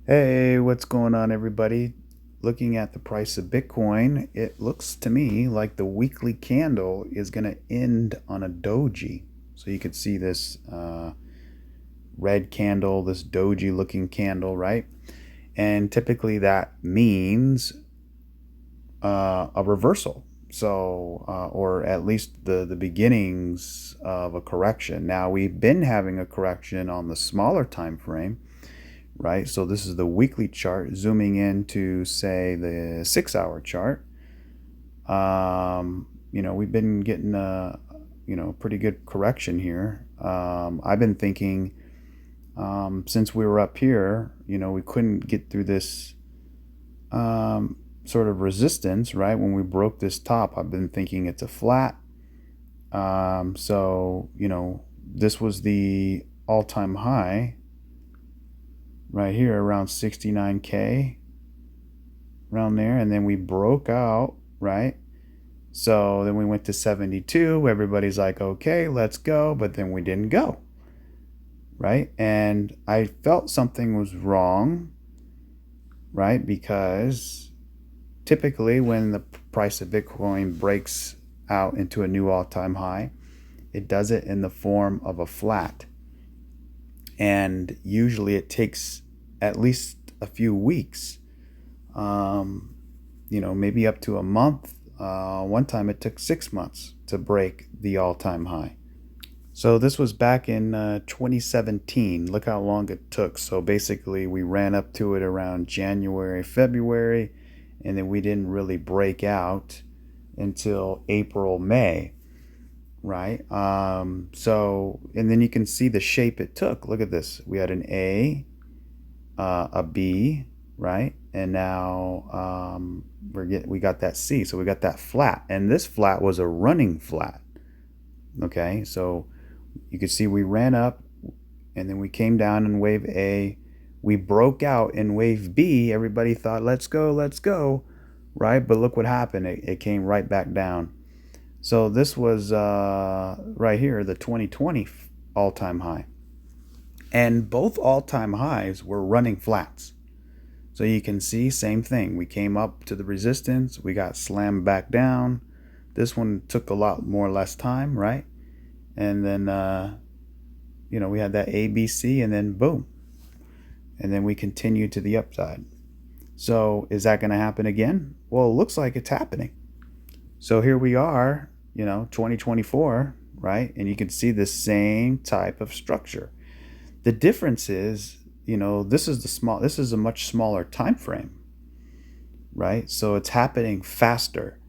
Hey, what's going on, everybody? Looking at the price of Bitcoin, it looks to me like the weekly candle is going to end on a doji. So you could see this red candle, this doji looking candle, right? And typically that means a reversal. So, or at least the beginnings of a correction. Now, we've been having a correction on the smaller time frame, right? So this is the weekly chart, zooming into, say, the 6 hour chart. We've been getting a, pretty good correction here. I've been thinking, since we were up here, we couldn't get through this sort of resistance, right? When we broke this top, I've been thinking it's a flat. This was the all-time high right here around 69K, around there, and then we broke out, right? So then we went to 72. Everybody's like, okay, let's go, but then we didn't go, right? And I felt something was wrong, right? Because typically when the price of Bitcoin breaks out into a new all-time high, it does it in the form of a flat. And usually it takes at least a few weeks, maybe up to a month. One time it took 6 months to break the all-time high. So this was back in 2017. Look how long it took. So basically we ran up to it around January, February, and then we didn't really break out until April, May, right? And then you can see the shape it took. Look at this. We had an A, a B, right? And now we got that C. So we got that flat, and this flat was a running flat. Okay, so you can see we ran up, and then we came down in wave A. We broke out in wave B. Everybody thought, let's go, right? But look what happened. It came right back down. So this was right here, the 2020 all-time high. And both all-time highs were running flats. So you can see, same thing. We came up to the resistance. We got slammed back down. This one took a lot more less time, right? And then, we had that ABC, and then boom. And then we continued to the upside. So is that going to happen again? Well, it looks like it's happening. So here we are, 2024, right? And you can see the same type of structure. The difference is, this is a much smaller time frame, right? So it's happening faster.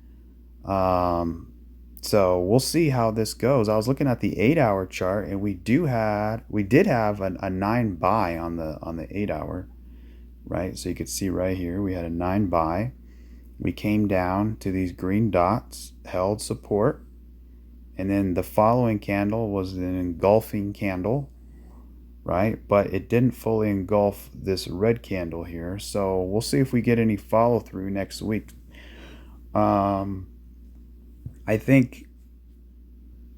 So we'll see how this goes. I was looking at the 8 hour chart, and we did have a 9 buy on the 8 hour, right? So you could see right here we had a 9 buy. We came down to these green dots, held support, and then the following candle was an engulfing candle, right? But it didn't fully engulf this red candle here. So we'll see if we get any follow through next week. I think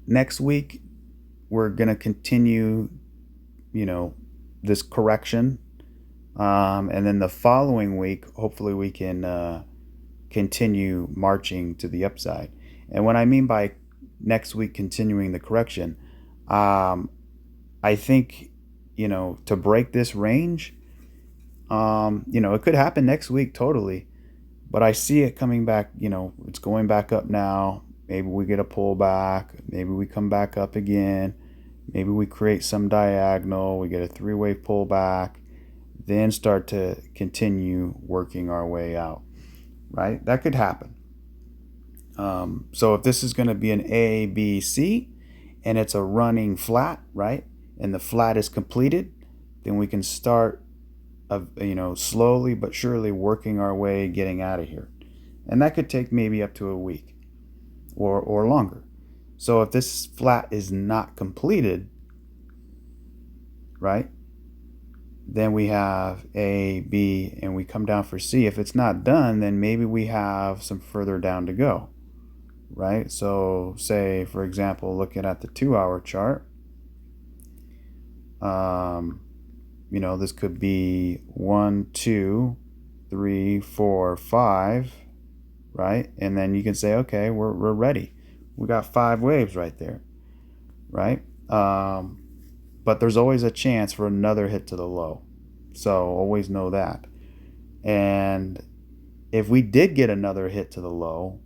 next week we're going to continue, this correction. And then the following week, hopefully we can continue marching to the upside. And what I mean by next week continuing the correction, I think, to break this range, it could happen next week totally. But I see it coming back, it's going back up now. Maybe we get a pullback. Maybe we come back up again. Maybe we create some diagonal. We get a three-wave pullback. Then start to continue working our way out, right? That could happen. So if this is going to be an A, B, C, and it's a running flat, right? And the flat is completed, then we can start, slowly but surely working our way getting out of here. And that could take maybe up to a week or longer. So if this flat is not completed, right, then we have A, B, and we come down for C. If it's not done, then maybe we have some further down to go, right? So say, for example, looking at the 2 hour chart, this could be 1, 2, 3, 4, 5, right? And then you can say, okay, we're ready. We got 5 waves right there, right? But there's always a chance for another hit to the low. So always know that. And if we did get another hit to the low,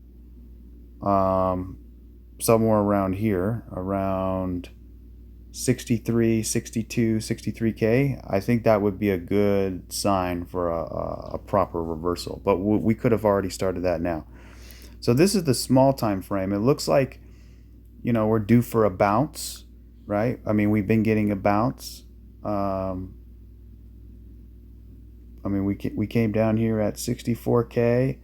somewhere around here, around 63, 62, 63K, I think that would be a good sign for a proper reversal. But we could have already started that now. So this is the small time frame. It looks like, we're due for a bounce, right? I mean, we've been getting a bounce. We came down here at 64K,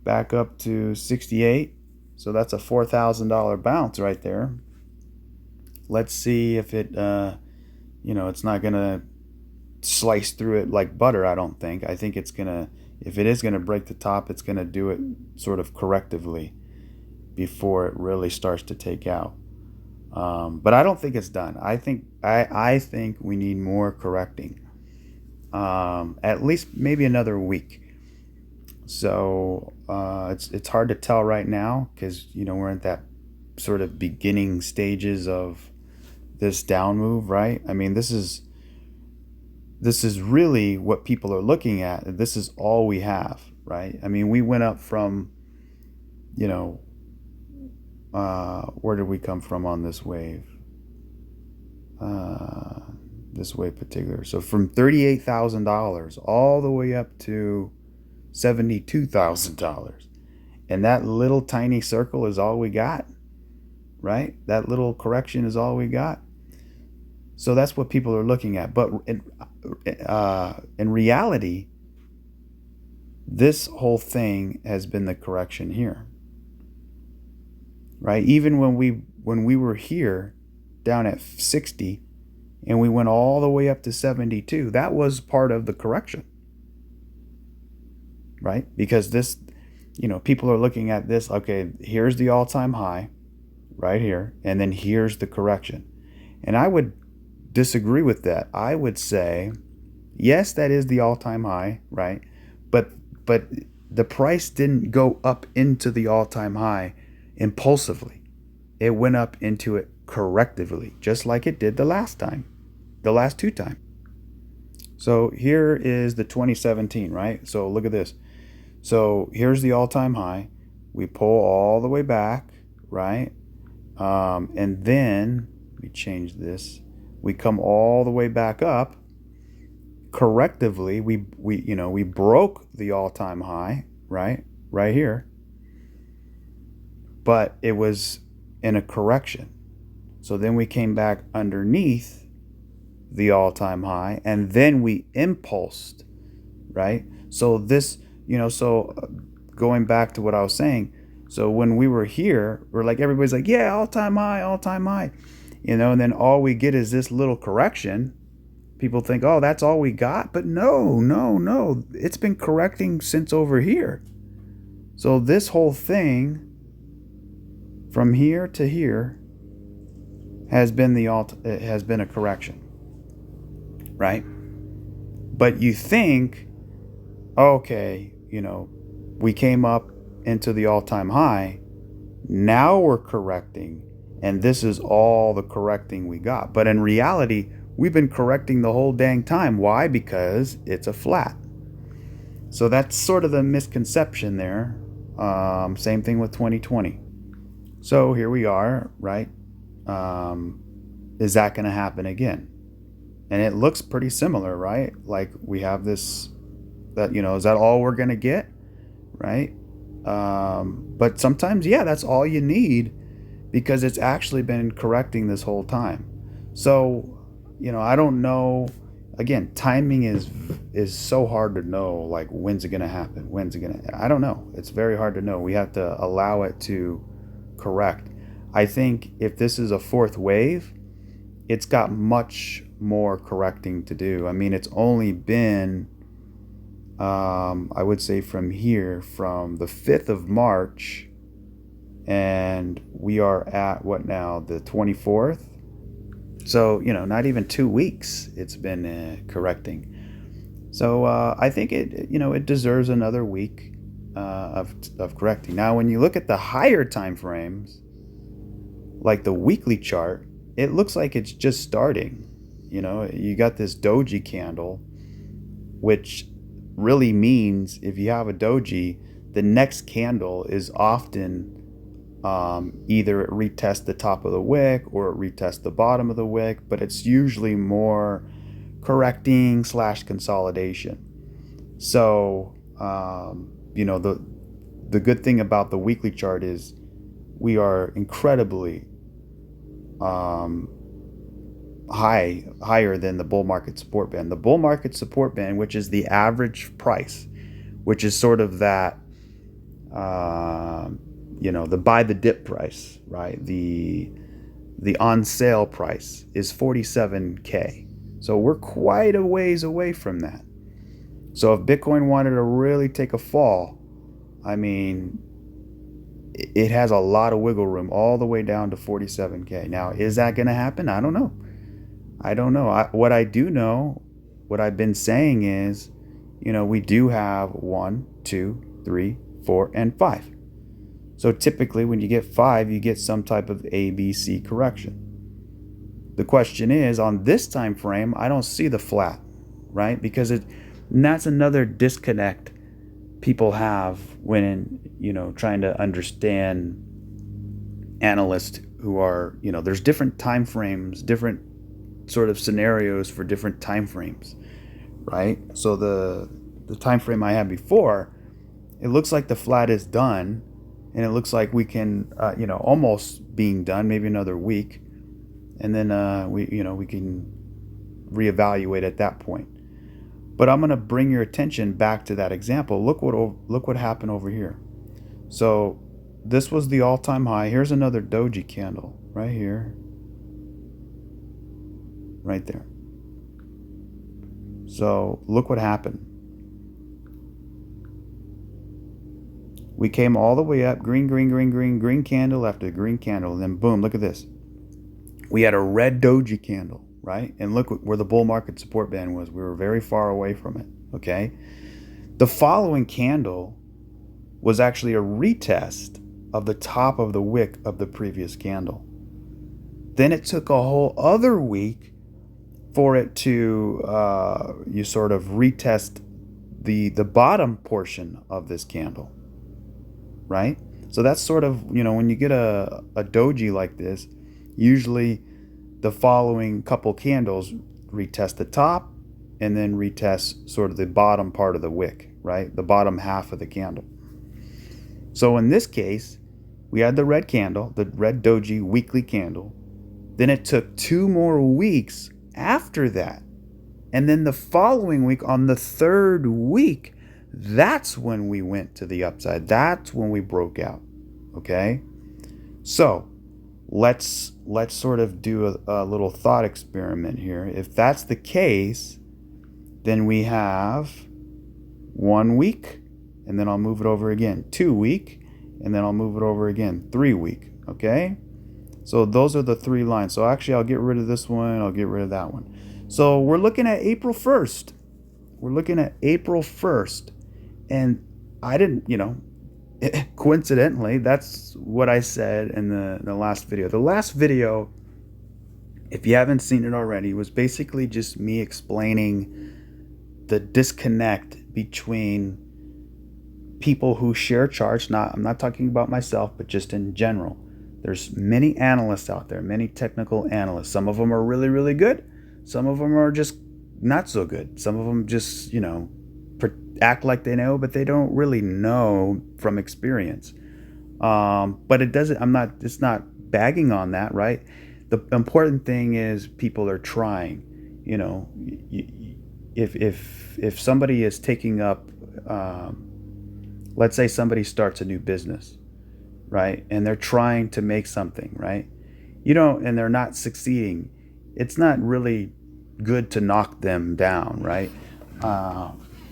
back up to 68. So that's a $4,000 bounce right there. Let's see if it, it's not going to slice through it like butter, I don't think. I think it's going to, if it is going to break the top, it's going to do it sort of correctively before it really starts to take out. But I don't think it's done. I think we need more correcting. At least maybe another week. So it's hard to tell right now because we're at that sort of beginning stages of this down move, right? I mean, this is really what people are looking at. This is all we have, right? I mean, we went up from, where did we come from on this wave? This wave particular. So from $38,000 all the way up to $72,000. And that little tiny circle is all we got, right? That little correction is all we got. So that's what people are looking at. But in reality, this whole thing has been the correction here, right? Even when we were here down at 60 and we went all the way up to 72, that was part of the correction, right? Because this, people are looking at this, okay, here's the all-time high right here, and then here's the correction. And I would disagree with that. I would say, yes, that is the all-time high, right? But the price didn't go up into the all-time high impulsively. It went up into it correctively, just like it did the last 2 times. So here is the 2017, right? So look at this. So here's the all-time high. We pull all the way back, right? And then let me change this. We come all the way back up. Correctively, we broke the all-time high, right here. But it was in a correction. So then we came back underneath the all-time high, and then we impulsed, right? So this, going back to what I was saying, so when we were here, we're like, everybody's like, yeah, all-time high, and then all we get is this little correction. People think, oh, that's all we got, but no, it's been correcting since over here. So this whole thing from here to here has been a correction, right? But you think, okay, we came up into the all-time high, now we're correcting, and this is all the correcting we got. But in reality, we've been correcting the whole dang time. Why? Because it's a flat. So that's sort of the misconception there. Same thing with 2020. So here we are, right? Is that going to happen again? And it looks pretty similar, right? Like we have this, is that all we're going to get, right? But sometimes, yeah, that's all you need because it's actually been correcting this whole time. So, I don't know. Again, timing is so hard to know, like when's it going to happen? I don't know. It's very hard to know. We have to allow it to correct. I think if this is a fourth wave, it's got much more correcting to do. I mean, it's only been, I would say from the 5th of March, and we are at what now, the 24th? So, not even 2 weeks it's been correcting. So I think it deserves another week of correcting. Now, when you look at the higher time frames, like the weekly chart, it looks like it's just starting. You got this doji candle, which really means if you have a doji, the next candle is often either it retests the top of the wick or it retests the bottom of the wick, but it's usually more correcting / consolidation. So the good thing about the weekly chart is we are incredibly higher than the bull market support band. The bull market support band, which is the average price, which is sort of that the buy the dip price, right? The on sale price is 47K. So we're quite a ways away from that. So if Bitcoin wanted to really take a fall, I mean, it has a lot of wiggle room all the way down to 47K. Now, is that going to happen? I don't know. What I do know, what I've been saying is, we do have 1, 2, 3, 4, and 5. So typically when you get 5, you get some type of ABC correction. The question is, on this time frame, I don't see the flat, right? Because and that's another disconnect people have when, trying to understand analysts who are, there's different time frames, different sort of scenarios for different time frames, right? So the time frame I had before, it looks like the flat is done, and it looks like we can, almost being done, maybe another week, and then we can reevaluate at that point. But I'm going to bring your attention back to that example. Look what happened over here. So this was the all-time high. Here's another doji candle right here, right there. So look what happened. We came all the way up, green candle after green candle, and then boom, look at this. We had a red doji candle, right? And look where the bull market support band was. We were very far away from it, okay? The following candle was actually a retest of the top of the wick of the previous candle. Then it took a whole other week for it to, you sort of retest the bottom portion of this candle, right? So that's sort of, when you get a doji like this, usually the following couple candles retest the top and then retest sort of the bottom part of the wick, right? The bottom half of the candle. So in this case, we had the red candle, the red doji weekly candle. Then it took 2 more weeks after that. And then the following week, on the 3rd week, that's when we went to the upside. That's when we broke out. Okay? So let's sort of do a little thought experiment here. If that's the case, then we have 1 week, and then I'll move it over again. 2 week, and then I'll move it over again. 3 week. Okay? So those are the 3 lines. So actually, I'll get rid of this one. I'll get rid of that one. So we're looking at April 1st. We're looking at April 1st. And I didn't, coincidentally, that's what I said in the last video. The last video, if you haven't seen it already, was basically just me explaining the disconnect between people who share charts. I'm not talking about myself, but just in general. There's many analysts out there, many technical analysts. Some of them are really, really good. Some of them are just not so good. Some of them just, act like they know, but they don't really know from experience. But it doesn't, it's not bagging on that, right? The important thing is people are trying. If somebody is taking up, let's say somebody starts a new business, right? And they're trying to make something, right? And they're not succeeding. It's not really good to knock them down, right?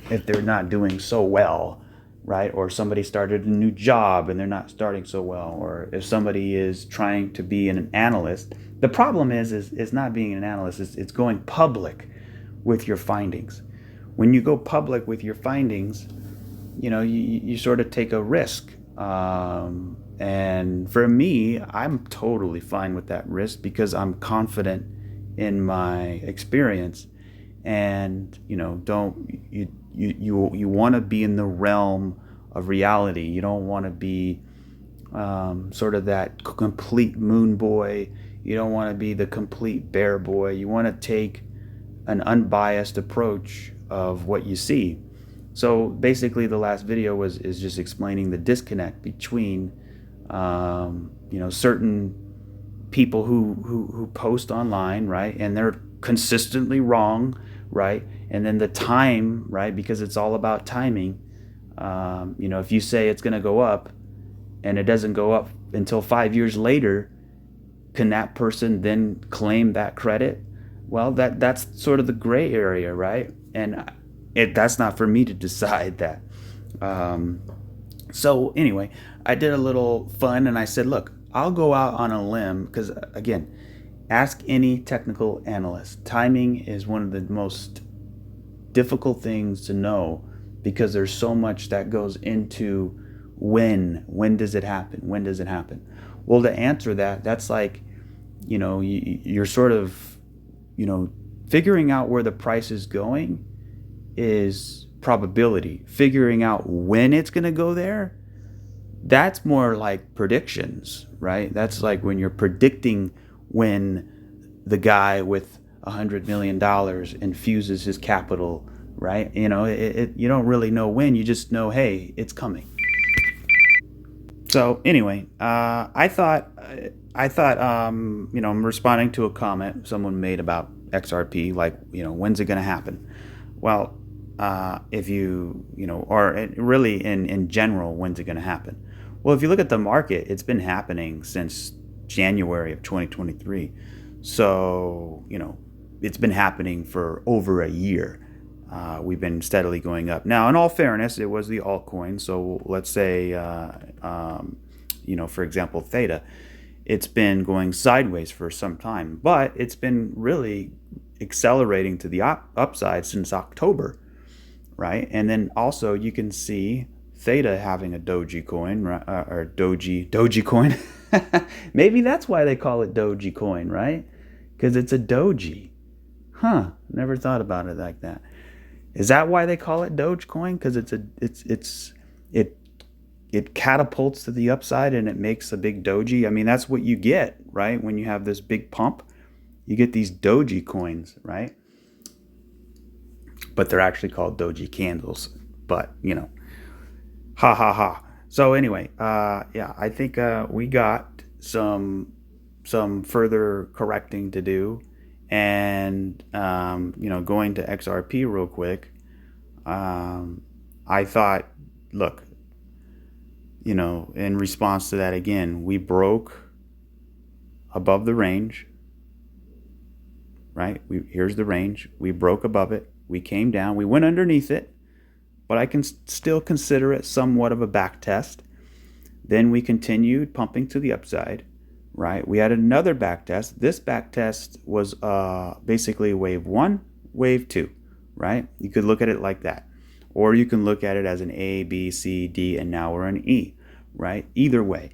If they're not doing so well, right? Or somebody started a new job and they're not starting so well, or if somebody is trying to be an analyst. The problem is not being an analyst, it's going public with your findings. When you go public with your findings, you sort of take a risk. And for me, I'm totally fine with that risk because I'm confident in my experience. And don't you want to be in the realm of reality. You don't want to be sort of that complete moon boy. You don't want to be the complete bear boy. You want to take an unbiased approach of what you see. So basically, the last video is just explaining the disconnect between certain people who post online, right, and they're consistently wrong, right, and then the time, right, because it's all about timing. If you say it's going to go up and it doesn't go up until 5 years later, can that person then claim that credit? Well, that's sort of the gray area, right? And that's not for me to decide that. So anyway, I did a little fun and I said, look, I'll go out on a limb because, again, ask any technical analyst. Timing is one of the most difficult things to know because there's so much that goes into when does it happen? When does it happen? Well, to answer that, that's like, you're sort of, figuring out where the price is going is probability. Figuring out when it's going to go there, that's more like predictions, right? That's like when you're predicting when the guy with $100 million infuses his capital, right? You don't really know when, you just know, hey, it's coming. So anyway, I thought, I'm responding to a comment someone made about XRP, like, when's it going to happen? Well, if or really in general, when's it going to happen? Well, if you look at the market, it's been happening since January of 2023. So, it's been happening for over a year. We've been steadily going up. Now, in all fairness, it was the altcoin. So let's say, for example, Theta, it's been going sideways for some time, but it's been really accelerating to the upside since October, right? And then also you can see Theta having a Doji coin, or Doji coin. Maybe that's why they call it Doji coin, right? Because it's a Doji. Huh? Never thought about it like that. Is that why they call it Dogecoin? Because it catapults to the upside and it makes a big doji. I mean, that's what you get, right? When you have this big pump, you get these doji coins, right? But they're actually called doji candles. But ha ha ha. So anyway, yeah, I think we got some further correcting to do. And going to XRP real quick, I thought, look, in response to that, again, we broke above the range, right? Here's the range. We broke above it. We came down. We went underneath it, but I can still consider it somewhat of a back test. Then we continued pumping to the upside. Right, we had another back test. This back test was basically wave 1, wave 2, right? You could look at it like that. Or you can look at it as an A, B, C, D, and now we're an E, right? Either way,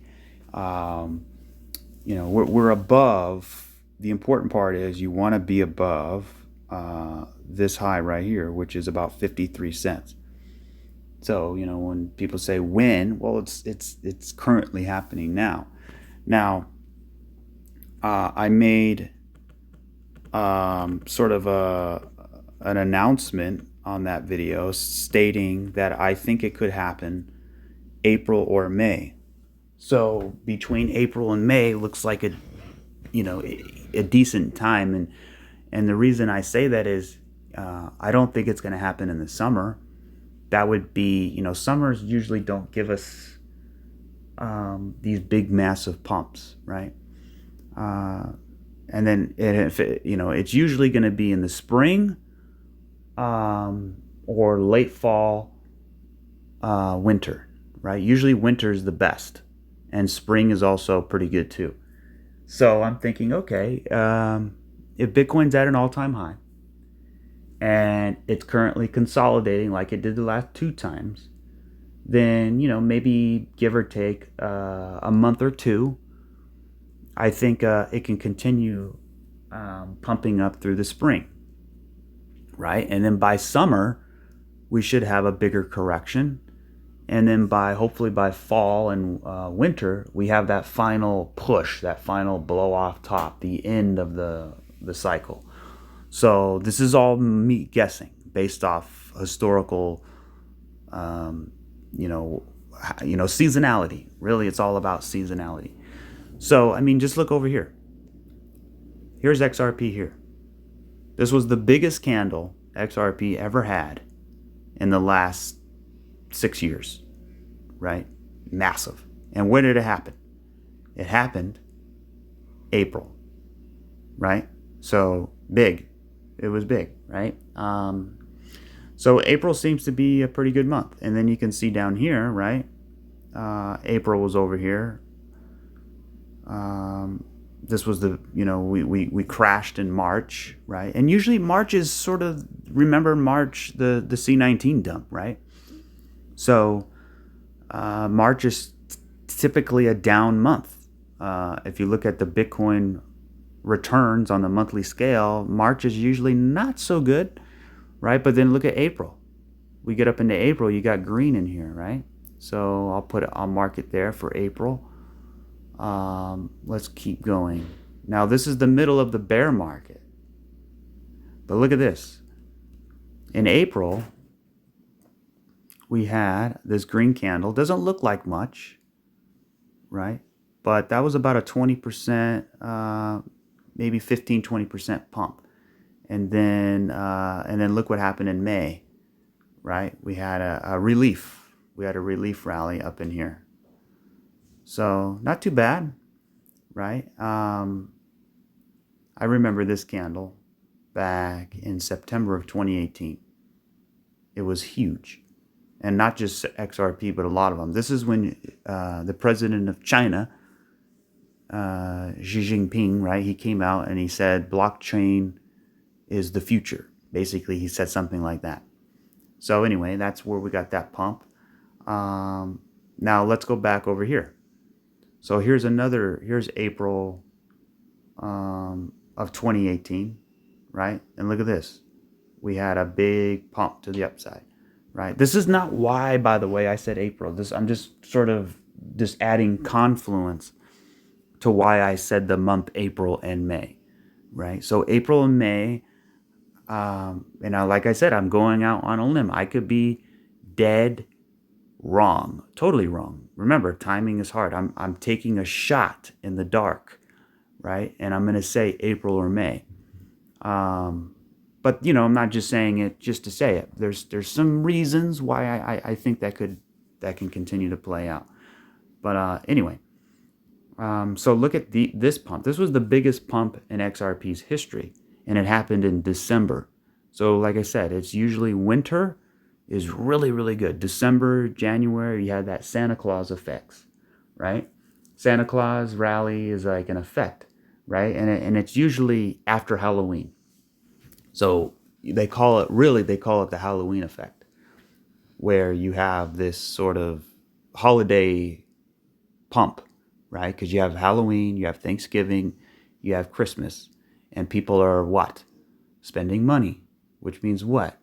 we're above. The important part is you want to be above this high right here, which is about 53 cents. So, when people say when, well, it's currently happening now. Now, I made sort of an announcement on that video stating that I think it could happen April or May. So between April and May looks like a decent time, and the reason I say that is I don't think it's going to happen in the summer. That would be, summers usually don't give us these big massive pumps, right? And then it's usually going to be in the spring or late fall winter, right? Usually winter is the best, and spring is also pretty good too. So I'm thinking, okay, if Bitcoin's at an all-time high and it's currently consolidating like it did the last two times, then, maybe give or take a month or two, I think it can continue pumping up through the spring, right? And then by summer, we should have a bigger correction. And then hopefully by fall and winter, we have that final push, that final blow off top, the end of the cycle. So this is all me guessing based off historical, seasonality. Really, it's all about seasonality. So, just look over here. Here's XRP here. This was the biggest candle XRP ever had in the last 6 years, right? Massive. And when did it happen? It happened April, right? So big. It was big, right? So April seems to be a pretty good month. And then you can see down here, right? April was over here. This was we crashed in March, right? And usually March is sort of, remember March, the C19 dump, right? So March is typically a down month. If you look at the Bitcoin returns on the monthly scale, March is usually not so good, right? But then look at April. We get up into April, you got green in here, right? So I'll mark it there for April. Let's keep going. Now this is the middle of the bear market. But look at this. In April, we had this green candle. Doesn't look like much, right? But that was about a 20%, maybe 15, 20% pump. And then look what happened in May, right? We had a relief. We had a relief rally up in here. So not too bad, right? I remember this candle back in September of 2018. It was huge. And not just XRP, but a lot of them. This is when the president of China, Xi Jinping, right? He came out and he said blockchain is the future. Basically, he said something like that. So anyway, that's where we got that pump. Now let's go back over here. So here's April of 2018, right? And look at this. We had a big pump to the upside, right? This is not why, by the way, I said April. I'm just sort of just adding confluence to why I said the month April and May, right? So April and May, like I said, I'm going out on a limb. I could be dead wrong, totally wrong. Remember, timing is hard. I'm taking a shot in the dark, right? And I'm going to say April or May. But I'm not just saying it just to say it. There's some reasons why I think that can continue to play out. But anyway, so look at this pump. This was the biggest pump in XRP's history, and it happened in December. So like I said, it's usually winter is really, really good. December, January, you had that Santa Claus effects, right? Santa Claus rally is like an effect, right? And it's usually after Halloween. So they call it the Halloween effect, where you have this sort of holiday pump, right? Because you have Halloween, you have Thanksgiving, you have Christmas, and people are what? Spending money, which means what?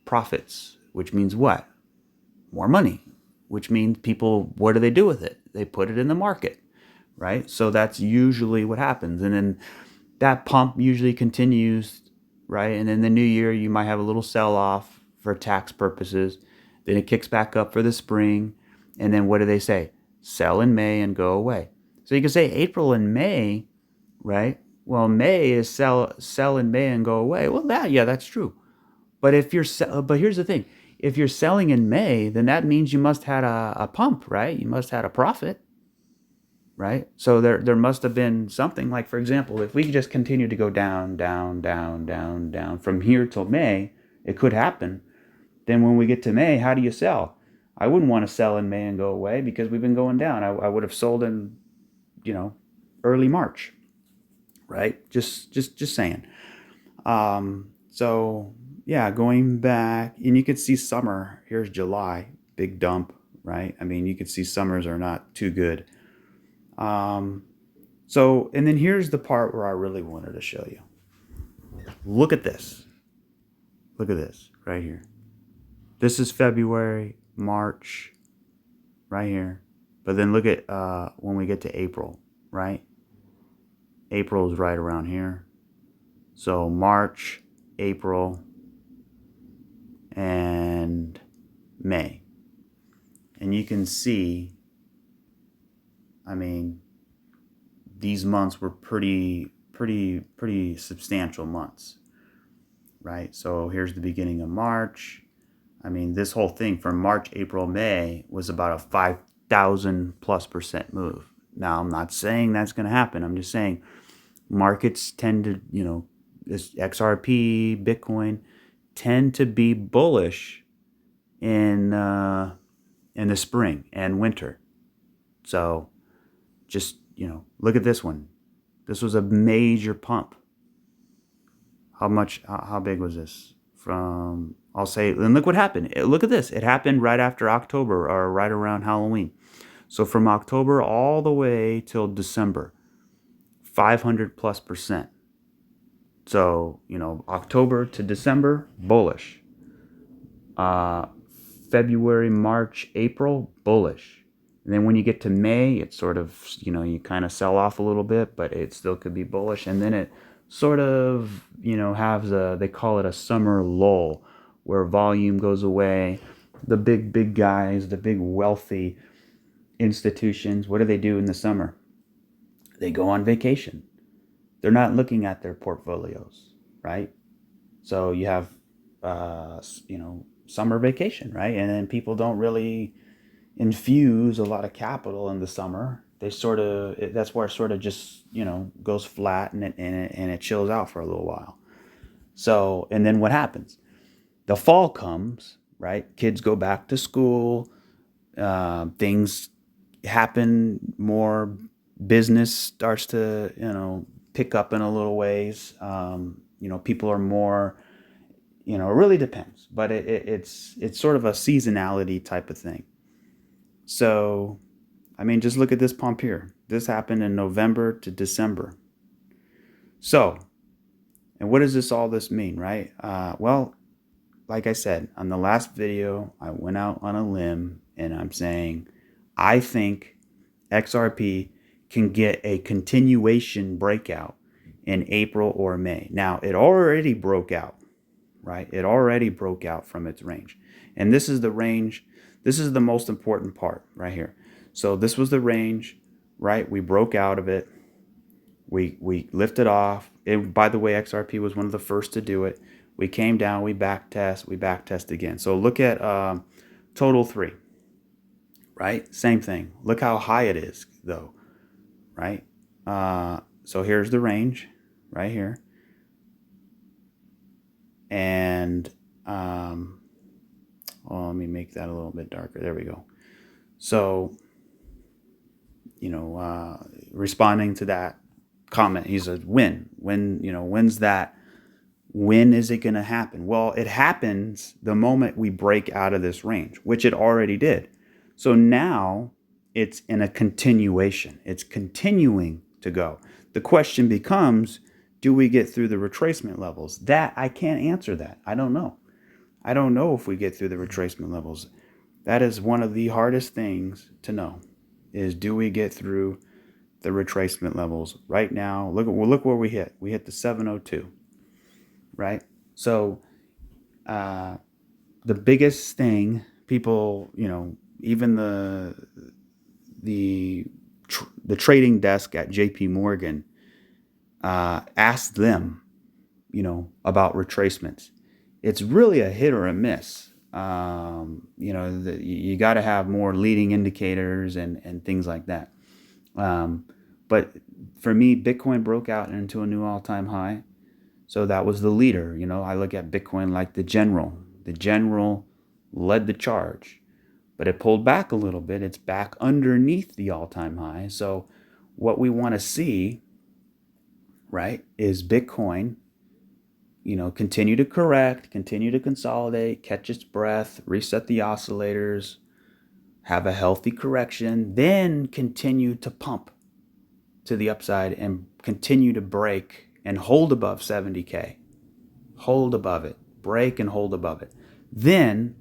Profits, which means what? More money, which means people, what do they do with it? They put it in the market, right? So that's usually what happens. And then that pump usually continues, right? And then the new year, you might have a little sell-off for tax purposes. Then it kicks back up for the spring. And then what do they say? Sell in May and go away. So you can say April and May, right? Well, May is sell in May and go away. Well, that's true. But but here's the thing. If you're selling in May, then that means you must have had a pump, right? You must have had a profit, right? So there must have been something. Like, for example, if we just continue to go down, down, down, down, down from here till May, it could happen. Then when we get to May, how do you sell? I wouldn't want to sell in May and go away because we've been going down. I would have sold in, early March, right? Just saying. So yeah, going back, and you could see summer. Here's July, big dump, right? I mean, you could see summers are not too good. So, and then here's the part where I really wanted to show you. Look at this. Look at this right here. This is February, March, right here. But then look at when we get to April, right? April is right around here. So March, April, and May. And you can see, I mean, these months were pretty substantial months, right? So here's the beginning of March. I mean, this whole thing from March, April, May was about a 5,000+% move. Now, I'm not saying that's going to happen. I'm just saying markets tend to, this XRP, Bitcoin, tend to be bullish in the spring and winter. So just, look at this one. This was a major pump. How big was this? I'll say, and look what happened. Look at this. It happened right after October or right around Halloween. So from October all the way till December, 500+%. So, October to December, bullish. February, March, April, bullish. And then when you get to May, it's sort of, you kind of sell off a little bit, but it still could be bullish. And then it sort of, has they call it a summer lull, where volume goes away. The big guys, the big wealthy institutions, what do they do in the summer? They go on vacation. They're not looking at their portfolios, right? So you have, summer vacation, right? And then people don't really infuse a lot of capital in the summer. That's where it sort of just, goes flat and it chills out for a little while. So, and then what happens? The fall comes, right? Kids go back to school. Things happen more. Business starts to, pick up in a little ways. People are more, it really depends, but it's sort of a seasonality type of thing. So, I mean, just look at this pump here. This happened in November to December. So, and what does all this mean, right? Well, like I said, on the last video, I went out on a limb and I'm saying, I think XRP can get a continuation breakout in April or May. Now, it already broke out, right? It already broke out from its range. And this is the range. This is the most important part right here. So this was the range, right? We broke out of it. We lifted off. By the way, XRP was one of the first to do it. We came down, we back test again. So look at total 3, right? Same thing. Look how high it is, though, right? So here's the range right here. And let me make that a little bit darker. There we go. So, responding to that comment, he said, when, when's that? When is it going to happen? Well, it happens the moment we break out of this range, which it already did. So now it's in a continuation. It's continuing to go. The question becomes, do we get through the retracement levels? That, I can't answer that. I don't know. I don't know if we get through the retracement levels. That is one of the hardest things to know, is do we get through the retracement levels? Right now, look where we hit. We hit the 702, right? So the biggest thing people, even the trading desk at JP Morgan asked them, about retracements. It's really a hit or a miss. You got to have more leading indicators and things like that. But for me, Bitcoin broke out into a new all-time high. So that was the leader. I look at Bitcoin like the general. The general led the charge. but it pulled back a little bit. It's back underneath the all-time high. So what we want to see, right, is Bitcoin, continue to correct, continue to consolidate, catch its breath, reset the oscillators, have a healthy correction, then continue to pump to the upside and continue to break and hold above 70K. Hold above it, break and hold above it. Then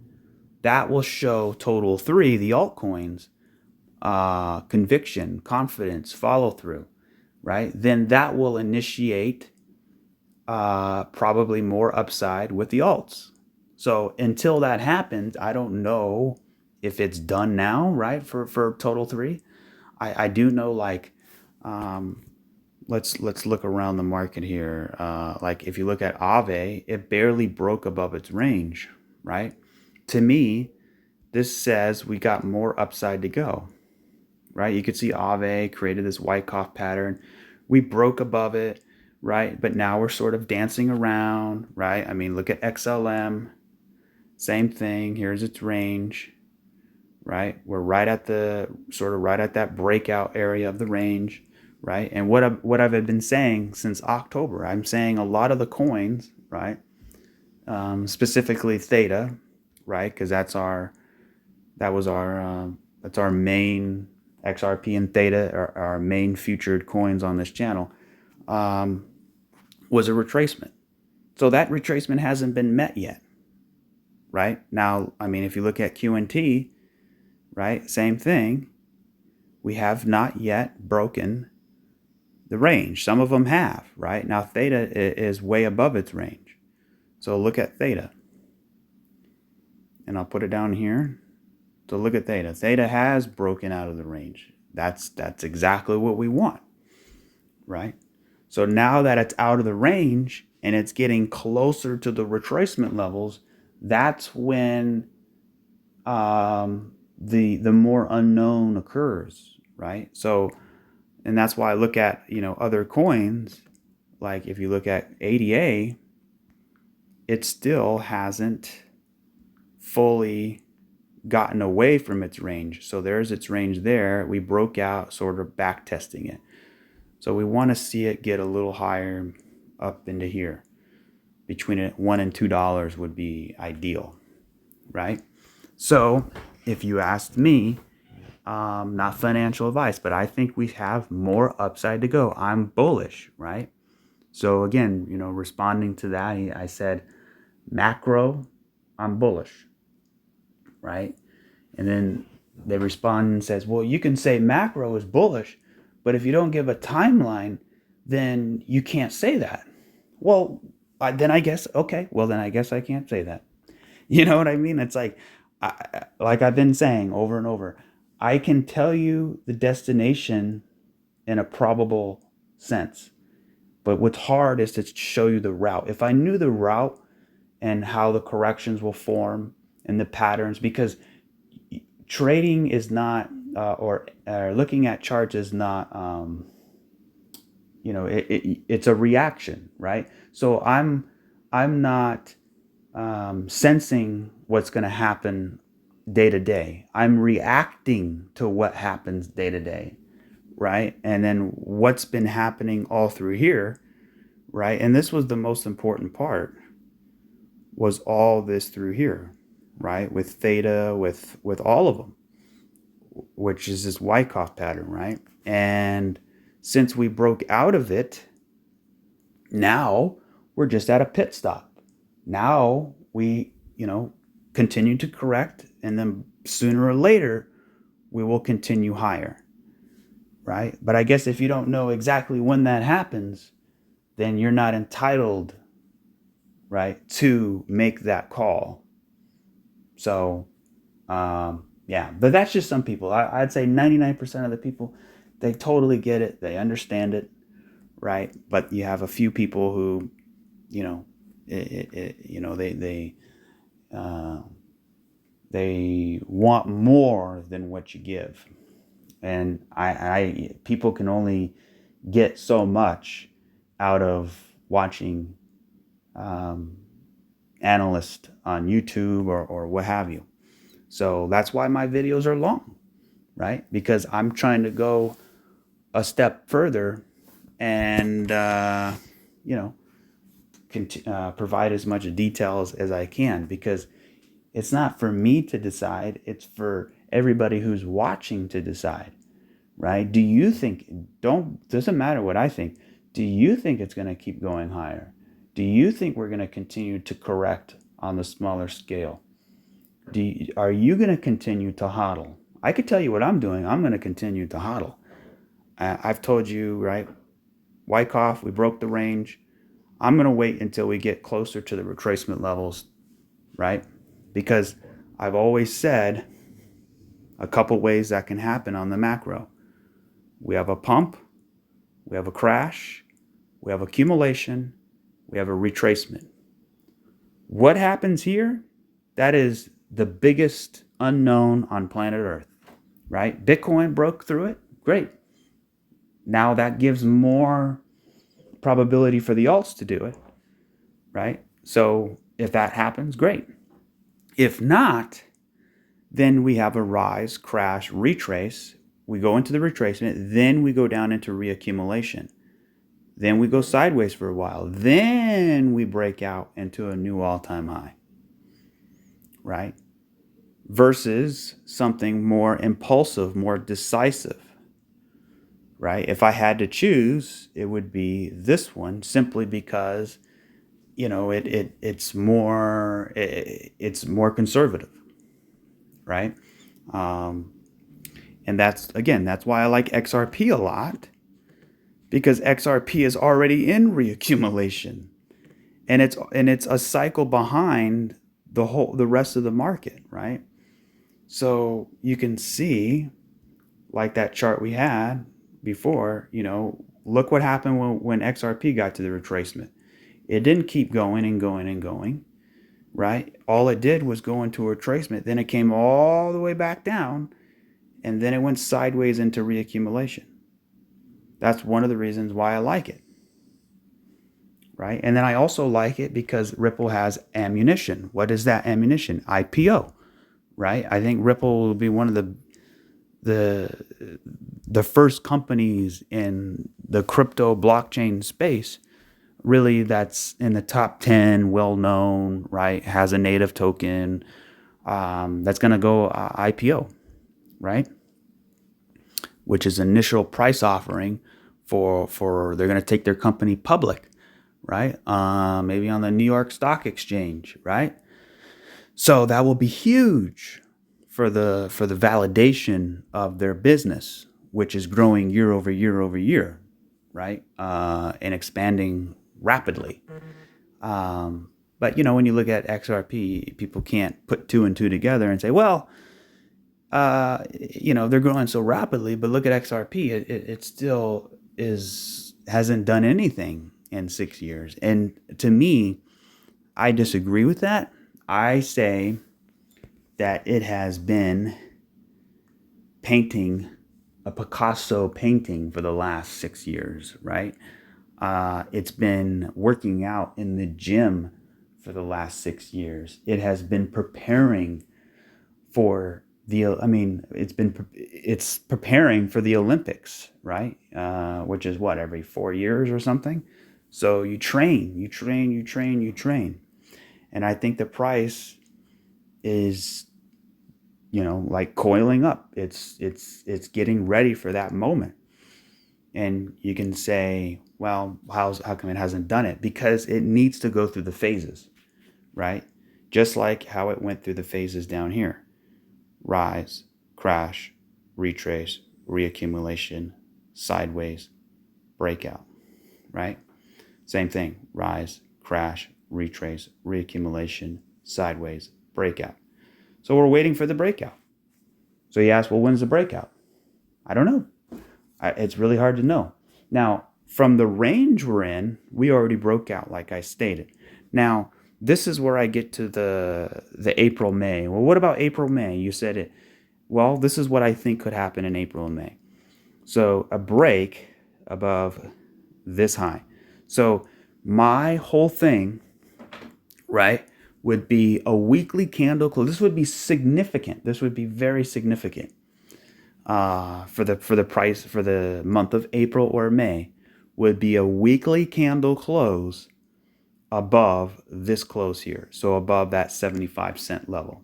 that will show total 3, the altcoins, conviction, confidence, follow through, right? Then that will initiate probably more upside with the alts. So until that happens, I don't know if it's done now, right? For total 3. I do know, like, let's look around the market here. Like if you look at AVE, it barely broke above its range, right? To me, this says we got more upside to go, right? You could see AVE created this Wyckoff pattern. We broke above it, right? But now we're sort of dancing around, right? I mean, look at XLM, same thing. Here's its range, right? We're right at that breakout area of the range, right? And what I've been saying since October, I'm saying a lot of the coins, right? Specifically Theta, right? Because that's our main XRP and Theta, our main featured coins on this channel, was a retracement. So that retracement hasn't been met yet, right? Now, I mean, if you look at QNT, right, same thing. We have not yet broken the range. Some of them have, right? Now Theta is way above its range. So look at Theta. And I'll put it down here. So look at Theta. Theta has broken out of the range. That's exactly what we want, right? So now that it's out of the range and it's getting closer to the retracement levels, that's when the more unknown occurs, right? So, and that's why I look at, other coins, like if you look at ADA, it still hasn't fully gotten away from its range. So there's its range there. We broke out, sort of back testing it. So we want to see it get a little higher up into here. Between $1 and $2 would be ideal, right? So if you asked me, not financial advice, but I think we have more upside to go. I'm bullish, right? So again, responding to that, I said, macro, I'm bullish, right? And then they respond and says, well, you can say macro is bullish, but if you don't give a timeline, then you can't say that. Well, then I guess I can't say that. You know what I mean? It's like I've been saying over and over, I can tell you the destination in a probable sense, but what's hard is to show you the route. If I knew the route and how the corrections will form and the patterns, because trading is not, or looking at charts is not, it's a reaction, right? So I'm not sensing what's going to happen day to day. I'm reacting to what happens day to day, right? And then what's been happening all through here, right? And this was the most important part, was all this through here, right? With Theta, with all of them, which is this Wyckoff pattern, right? And since we broke out of it, now we're just at a pit stop. Now we, continue to correct, and then sooner or later we will continue higher, right? But I guess if you don't know exactly when that happens, then you're not entitled, right, to make that call. So, yeah, but that's just some people. I'd say 99% of the people, they totally get it. They understand it, right? But you have a few people who, they want more than what you give. And people can only get so much out of watching analysts on YouTube or what have you. So that's why my videos are long, right? Because I'm trying to go a step further and, provide as much details as I can, because it's not for me to decide. It's for everybody who's watching to decide, right? Do you think, doesn't matter what I think. Do you think it's going to keep going higher? Do you think we're going to continue to correct on the smaller scale? Are you going to continue to hodl? I could tell you what I'm doing. I'm going to continue to hodl. I've told you, right? Wyckoff, we broke the range. I'm going to wait until we get closer to the retracement levels, right? Because I've always said a couple ways that can happen on the macro. We have a pump, we have a crash, we have accumulation, we have a retracement. What happens here? That is the biggest unknown on planet Earth, right? Bitcoin broke through it. Great. Now that gives more probability for the alts to do it, right? So if that happens, great. If not, then we have a rise, crash, retrace. We go into the retracement, then we go down into reaccumulation. Then we go sideways for a while. Then we break out into a new all-time high, right? Versus something more impulsive, more decisive, right? If I had to choose, it would be this one, simply because, it's more conservative, right? And that's why I like XRP a lot, because XRP is already in reaccumulation, and it's a cycle behind the rest of the market, right? So you can see, like that chart we had before, look what happened when XRP got to the retracement. It didn't keep going and going and going, right? All it did was go into a retracement. Then it came all the way back down, and then it went sideways into reaccumulation. That's one of the reasons why I like it, right? And then I also like it because Ripple has ammunition. What is that ammunition? IPO, right? I think Ripple will be one of the first companies in the crypto blockchain space, really, that's in the top 10, well known, right? Has a native token, that's going to go IPO, right? Which is initial price offering for they're going to take their company public, right? Maybe on the New York Stock Exchange, right? So that will be huge for the validation of their business, which is growing year over year, right? And expanding rapidly. But when you look at XRP, people can't put two and two together and say, well, they're growing so rapidly, but look at XRP. It still hasn't done anything in 6 years. And to me, I disagree with that. I say that it has been painting a Picasso painting for the last 6 years, right? It's been working out in the gym for the last 6 years. It has been preparing for it's preparing for the Olympics, right? Which is every 4 years or something. So you train. And I think the price is, like coiling up. It's getting ready for that moment. And you can say, well, how come it hasn't done it? Because it needs to go through the phases, right? Just like how it went through the phases down here. Rise, crash, retrace, reaccumulation, sideways, breakout, right? Same thing. Rise, crash, retrace, reaccumulation, sideways, breakout. So we're waiting for the breakout. So you ask, well, when's the breakout? I don't know. It's really hard to know. Now, from the range we're in, we already broke out, like I stated. Now, this is where I get to the April-May. Well, what about April-May? You said it. Well, this is what I think could happen in April and May. So a break above this high. So my whole thing, right, would be a weekly candle close. This would be significant. This would be very significant for the price for the month of April or May. Would be a weekly candle close above this close here, so above that 75-cent level.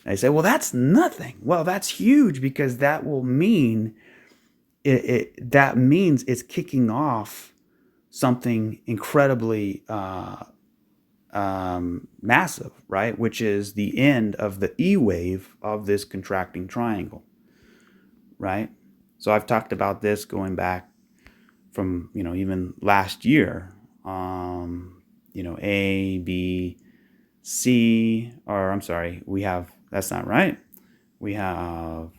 And I say, well, that's nothing. Well, that's huge, because that will mean that means it's kicking off something incredibly massive, right? Which is the end of the E wave of this contracting triangle, right? So I've talked about this going back from, even last year. A, B, C, or I'm sorry, that's not right. We have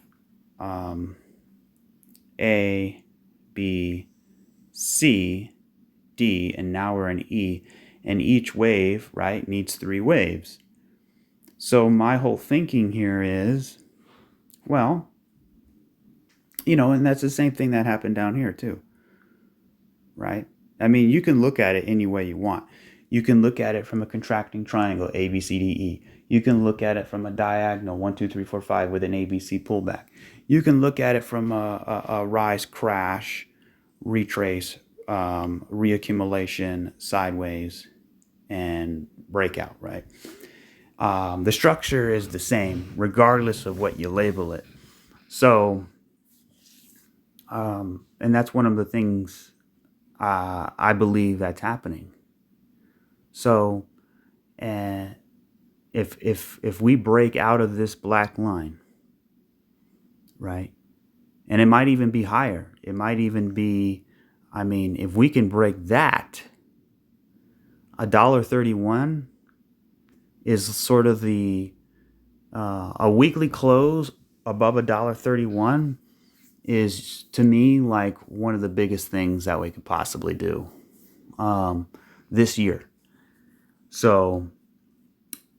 A, B, C, D, and now we're in E. And each wave, right, needs 3 waves. So my whole thinking here is, well, and that's the same thing that happened down here too, right? I mean, you can look at it any way you want. You can look at it from a contracting triangle, A, B, C, D, E. You can look at it from a diagonal, 1, 2, 3, 4, 5 with an ABC pullback. You can look at it from a rise, crash, retrace, reaccumulation, sideways, and breakout, right? The structure is the same regardless of what you label it. So, and that's one of the things I believe that's happening. So, if we break out of this black line, right, and it might even be higher. It might even be, if we can break that, $1.31 is sort of the a weekly close above $1.31 is, to me, like one of the biggest things that we could possibly do this year. So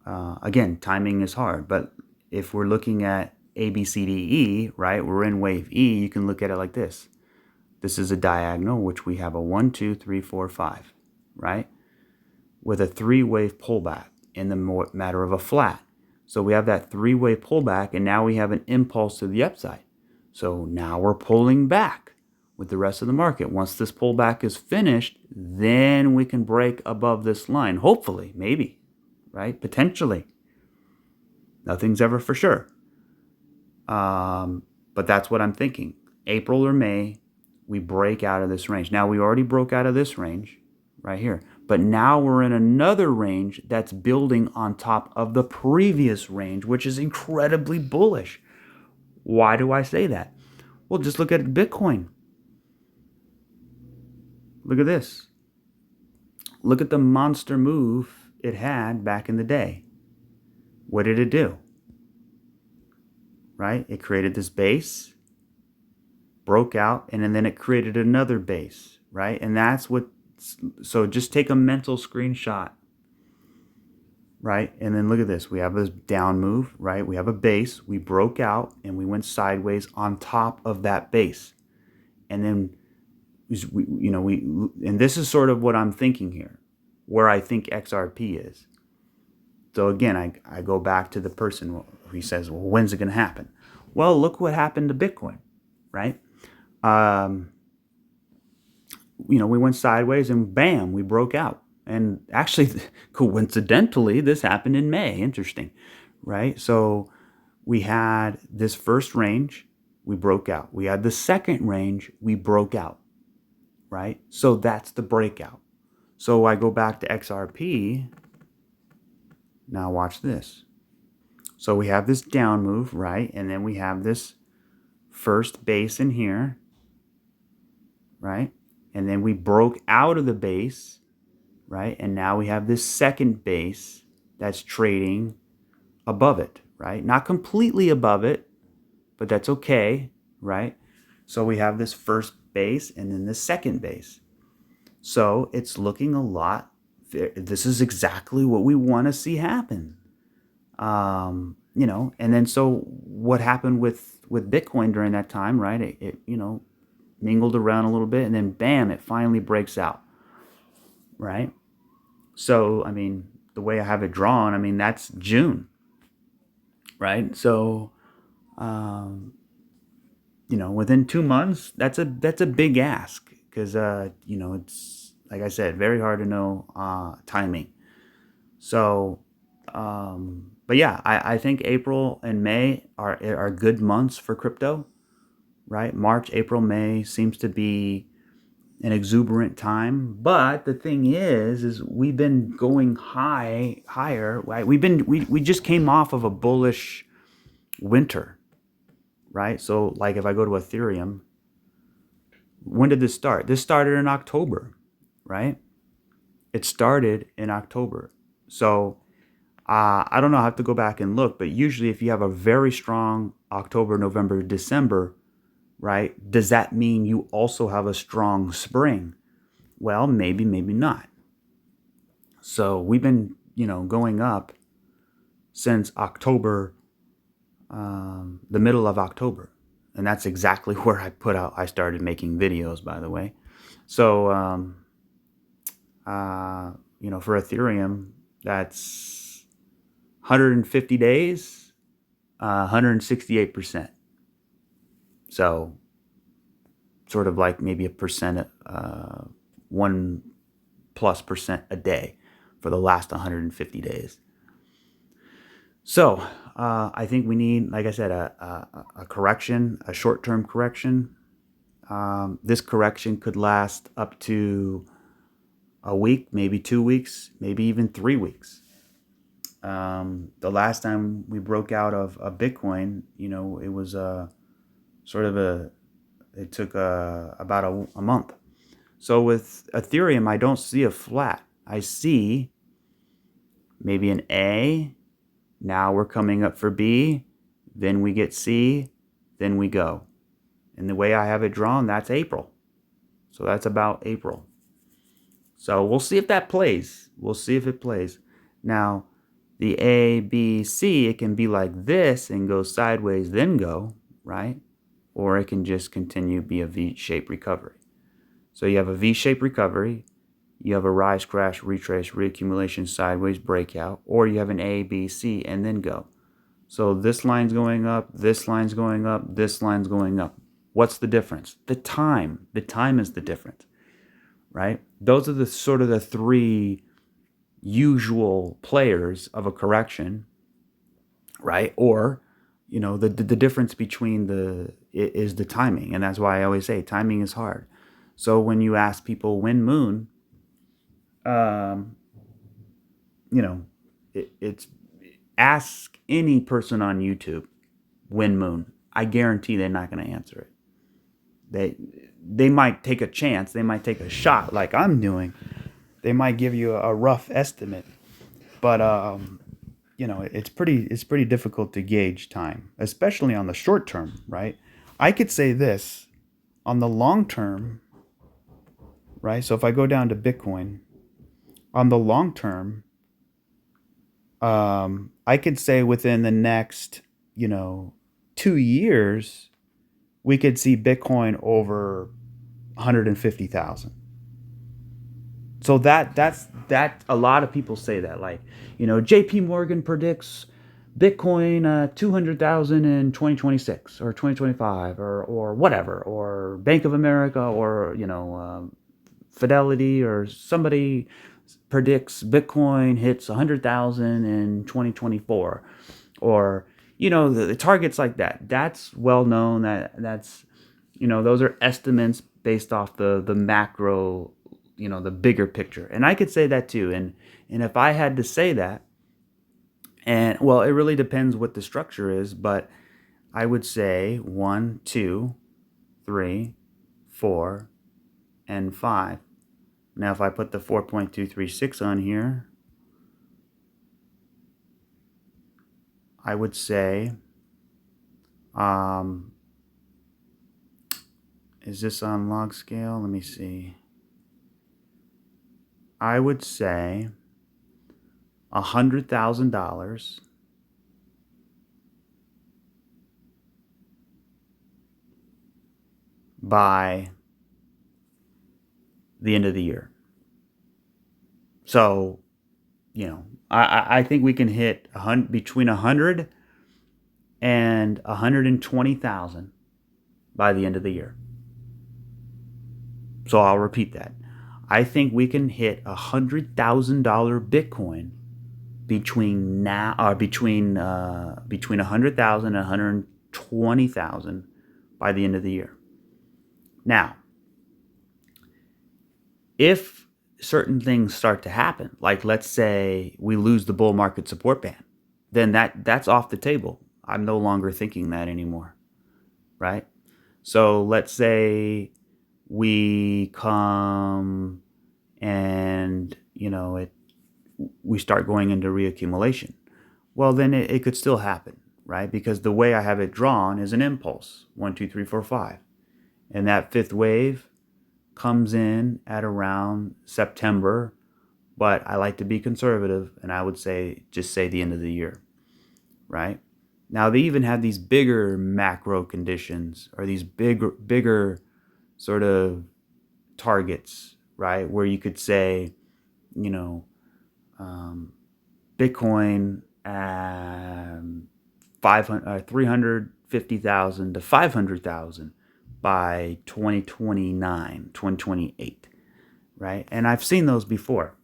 again, timing is hard, but if we're looking at A, B, C, D, E, right, we're in wave E, you can look at it like this. This is a diagonal, which we have a 1, 2, 3, 4, 5, right, with a 3-wave pullback in the matter of a flat. So we have that 3-wave pullback, and now we have an impulse to the upside. So now we're pulling back with the rest of the market. Once this pullback is finished, then we can break above this line. Hopefully, maybe, right? Potentially. Nothing's ever for sure. But that's what I'm thinking. April or May, we break out of this range. Now, we already broke out of this range right here. But now we're in another range that's building on top of the previous range, which is incredibly bullish. Why do I say that? Well, just look at Bitcoin. Look at this. Look at the monster move it had back in the day. What did it do? Right? It created this base, broke out, and then it created another base, right? And that's what, so just take a mental screenshot, right? And then look at this. We have a down move, right? We have a base. We broke out and we went sideways on top of that base. And then, and this is sort of what I'm thinking here, where I think XRP is. So again, I go back to the person who says, well, when's it going to happen? Well, look what happened to Bitcoin, right? We went sideways and bam, we broke out. And actually, coincidentally, this happened in May. Interesting, right? So we had this first range, we broke out. We had the second range, we broke out, right? So that's the breakout. So I go back to XRP. Now watch this. So we have this down move, right? And then we have this first base in here, right? And then we broke out of the base, right? And now we have this second base that's trading above it, right? Not completely above it, but that's okay, right? So we have this first base and then the second base. So it's looking a lot. This is exactly what we want to see happen. And then so what happened with Bitcoin during that time, right? It mingled around a little bit and then bam, it finally breaks out, right? So, the way I have it drawn, I mean, that's June, right? So, within 2 months, that's a big ask because, it's, like I said, very hard to know timing. So, but yeah, I think April and May are good months for crypto, right? March, April, May seems to be an exuberant time. But the thing is we've been going higher, right? We just came off of a bullish winter, right? So like if I go to Ethereum, when did this start? This started in October, right? It started in October. So I don't know, I have to go back and look, but usually if you have a very strong October, November, December, right, does that mean you also have a strong spring? Well, maybe, maybe not. So we've been, going up since October, the middle of October. And that's exactly where I started making videos, by the way. So, for Ethereum, that's 150 days, 168%. So sort of like maybe a percent, 1+% a day for the last 150 days. So I think we need, like I said, a correction, a short-term correction. This correction could last up to a week, maybe 2 weeks, maybe even 3 weeks. The last time we broke out of Bitcoin, it was it took about a month. So with Ethereum, I don't see a flat. I see maybe an A. Now we're coming up for B. Then we get C. Then we go. And the way I have it drawn, that's April. So that's about April. So we'll see if that plays. We'll see if it plays. Now, the A, B, C, it can be like this and go sideways, then go, right? Or it can just continue be a V-shaped recovery. So you have a V-shaped recovery, you have a rise, crash, retrace, reaccumulation, sideways, breakout, or you have an A, B, C, and then go. So this line's going up, this line's going up, this line's going up. What's the difference? The time. The time is the difference, right? Those are the sort of the three usual players of a correction, right? Or, the difference between is the timing. And that's why I always say timing is hard. So when you ask people when moon, it's ask any person on YouTube when moon. I guarantee they're not going to answer it. They might take a chance. They might take a shot like I'm doing. They might give you a rough estimate, but it's pretty difficult to gauge time, especially on the short term, right? I could say this on the long term, right? So if I go down to Bitcoin, on the long term, I could say within the next, 2 years, we could see Bitcoin over 150,000. So that's a lot of people say that, like, JP Morgan predicts Bitcoin 200,000 in 2026 or 2025 or whatever, or Bank of America or Fidelity or somebody predicts Bitcoin hits 100,000 in 2024, or the targets like that. That's well known. That's those are estimates based off the macro, the bigger picture. And I could say that too. And if I had to say that, and well, it really depends what the structure is, but I would say 1, 2, 3, 4, and 5. Now, if I put the 4.236 on here, I would say, is this on log scale? Let me see. I would say $100,000 by the end of the year. So, I think we can hit between 100 and 120,000 by the end of the year. So I'll repeat that. I think we can hit $100,000 Bitcoin between now or between 100,000 and 120,000 by the end of the year. Now, if certain things start to happen, like let's say we lose the bull market support band, then that's off the table. I'm no longer thinking that anymore, right? So let's say we come and we start going into reaccumulation. Well, then it could still happen, right? Because the way I have it drawn is an impulse, 1, 2, 3, 4, 5, and that fifth wave comes in at around September, but I like to be conservative, and I would say just say the end of the year, right? Now they even have these bigger macro conditions or these bigger sort of targets, right? Where you could say, Bitcoin 350,000 to 500,000 by 2029, 2028, right? And I've seen those before.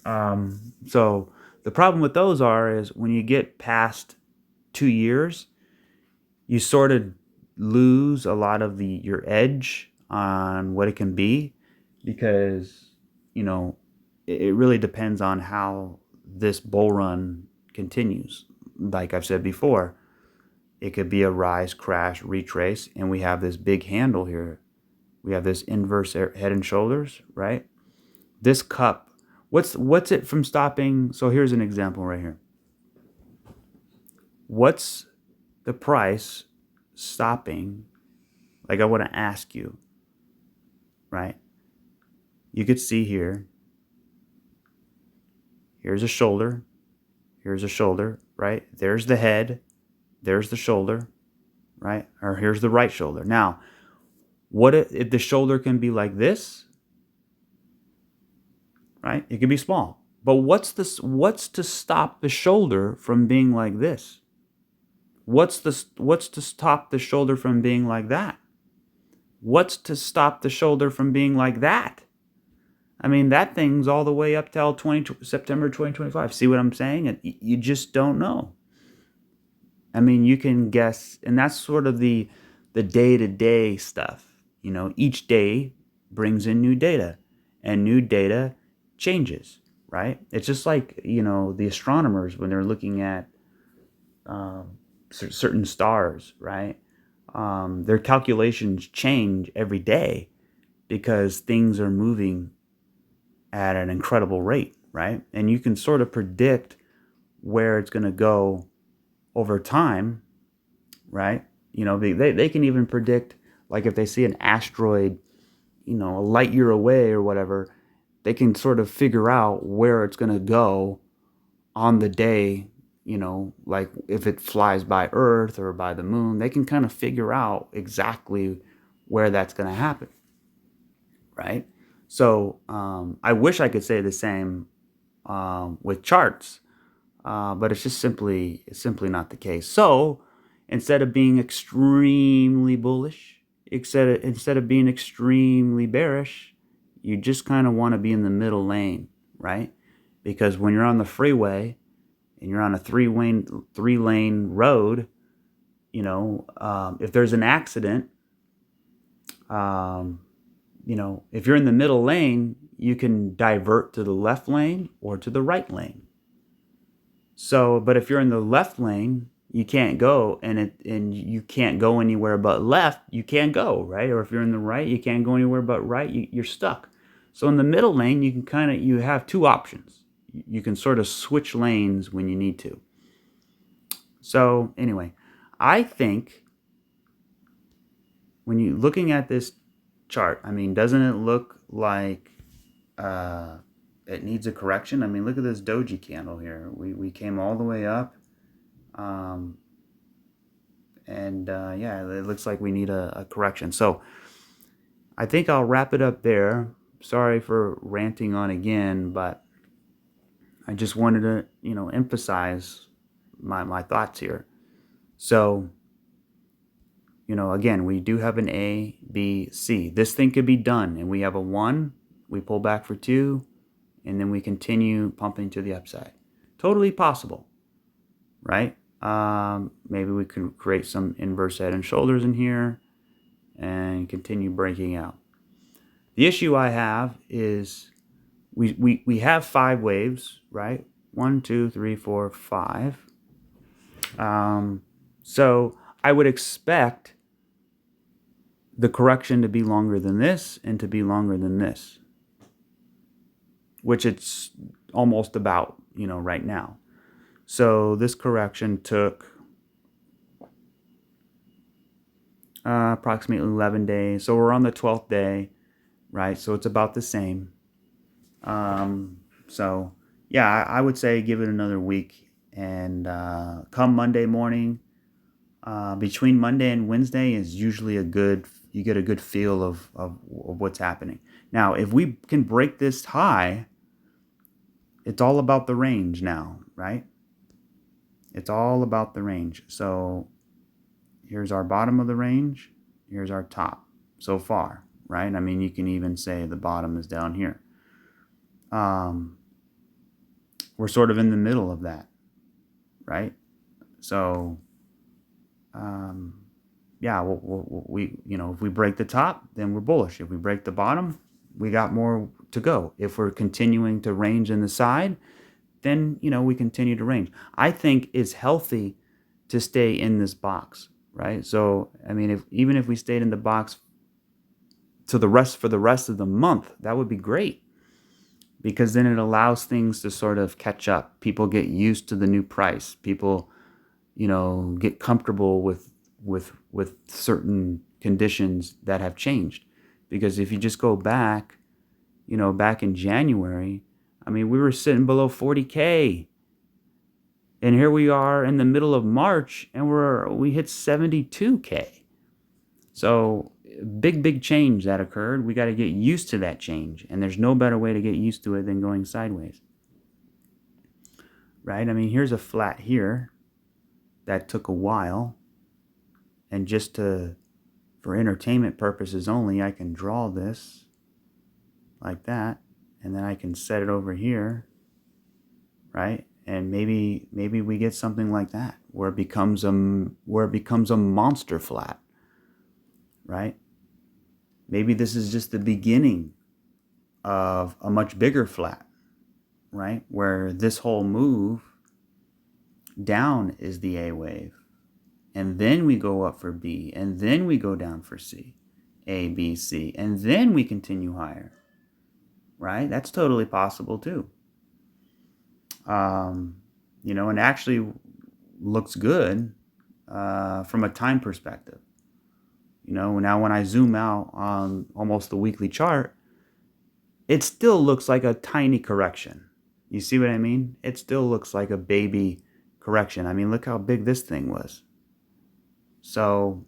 So the problem with those is when you get past 2 years, you sort of lose a lot of your edge on what it can be, because it really depends on how this bull run continues. Like I've said before, it could be a rise, crash, retrace, and we have this big handle here. We have this inverse head and shoulders, right? This cup, what's it from stopping? So here's an example right here. What's the price stopping? Like I want to ask you, right? You could see here. Here's a shoulder. Here's a shoulder, right? There's the head. There's the shoulder, right? Or here's the right shoulder. Now, what if the shoulder can be like this, right? It can be small. But what's to stop the shoulder from being like this? What's to stop the shoulder from being like that? What's to stop the shoulder from being like that? I mean, that thing's all the way up till September 2025. See what I'm saying? You just don't know. I mean, you can guess, and that's sort of the day-to-day stuff. Each day brings in new data, and new data changes, right? It's just like, the astronomers when they're looking at certain stars, right? Their calculations change every day because things are moving at an incredible rate, right? And you can sort of predict where it's going to go over time, right? They can even predict, like if they see an asteroid, a light year away or whatever, they can sort of figure out where it's going to go on the day, like if it flies by Earth or by the moon, they can kind of figure out exactly where that's going to happen, right? So I wish I could say the same with charts, but it's simply not the case. So instead of being extremely bullish, instead of being extremely bearish, you just kind of want to be in the middle lane, right? Because when you're on the freeway and you're on a three-lane road, if there's an accident, if you're in the middle lane, you can divert to the left lane or to the right lane. So, but if you're in the left lane, you can't go, and you can't go anywhere but left. You can't go, right? Or if you're in the right, you can't go anywhere but right. You're stuck. So in the middle lane, you have two options. You can sort of switch lanes when you need to. So anyway, I think when you're looking at this chart, I mean, doesn't it look like it needs a correction? I mean, look at this doji candle here. We came all the way up, yeah, it looks like we need a correction. So I think I'll wrap it up there. Sorry for ranting on again, but I just wanted to, emphasize my thoughts here. So, again, we do have an A, B, C. This thing could be done, and we have a 1, we pull back for 2, and then we continue pumping to the upside. Totally possible, right? Maybe we could create some inverse head and shoulders in here and continue breaking out. The issue I have is we have 5 waves, right? 1, 2, 3, 4, 5. So I would expect the correction to be longer than this and to be longer than this, which it's almost about, right now. So this correction took approximately 11 days. So we're on the 12th day, right? So it's about the same. So yeah, I would say give it another week, and come Monday morning, between Monday and Wednesday is usually you get a good feel of what's happening. Now, if we can break this high, it's all about the range now, right? It's all about the range. So here's our bottom of the range. Here's our top so far, right? I mean, you can even say the bottom is down here. We're sort of in the middle of that, right? So, yeah, we if we break the top, then we're bullish. If we break the bottom, we got more to go. If we're continuing to range in the side, then we continue to range. I think it's healthy to stay in this box, right? So I mean, even if we stayed in the box for the rest of the month, that would be great, because then it allows things to sort of catch up. People get used to the new price. People, get comfortable with certain conditions that have changed. Because if you just go back, back in January, I mean, we were sitting below 40K. And here we are in the middle of March, and we hit 72K. So big change that occurred. We got to get used to that change, and there's no better way to get used to it than going sideways, right? I mean, here's a flat here that took a while, and just for entertainment purposes only, I can draw this like that, and then I can set it over here, right? And maybe we get something like that, where it becomes a monster flat, right? Maybe this is just the beginning of a much bigger flat, right? Where this whole move down is the A wave, and then we go up for B, and then we go down for C, A, B, C, and then we continue higher, right? That's totally possible too. And actually looks good from a time perspective. Now when I zoom out on almost the weekly chart, it still looks like a tiny correction. You see what I mean? It still looks like a baby correction. I mean, look how big this thing was. So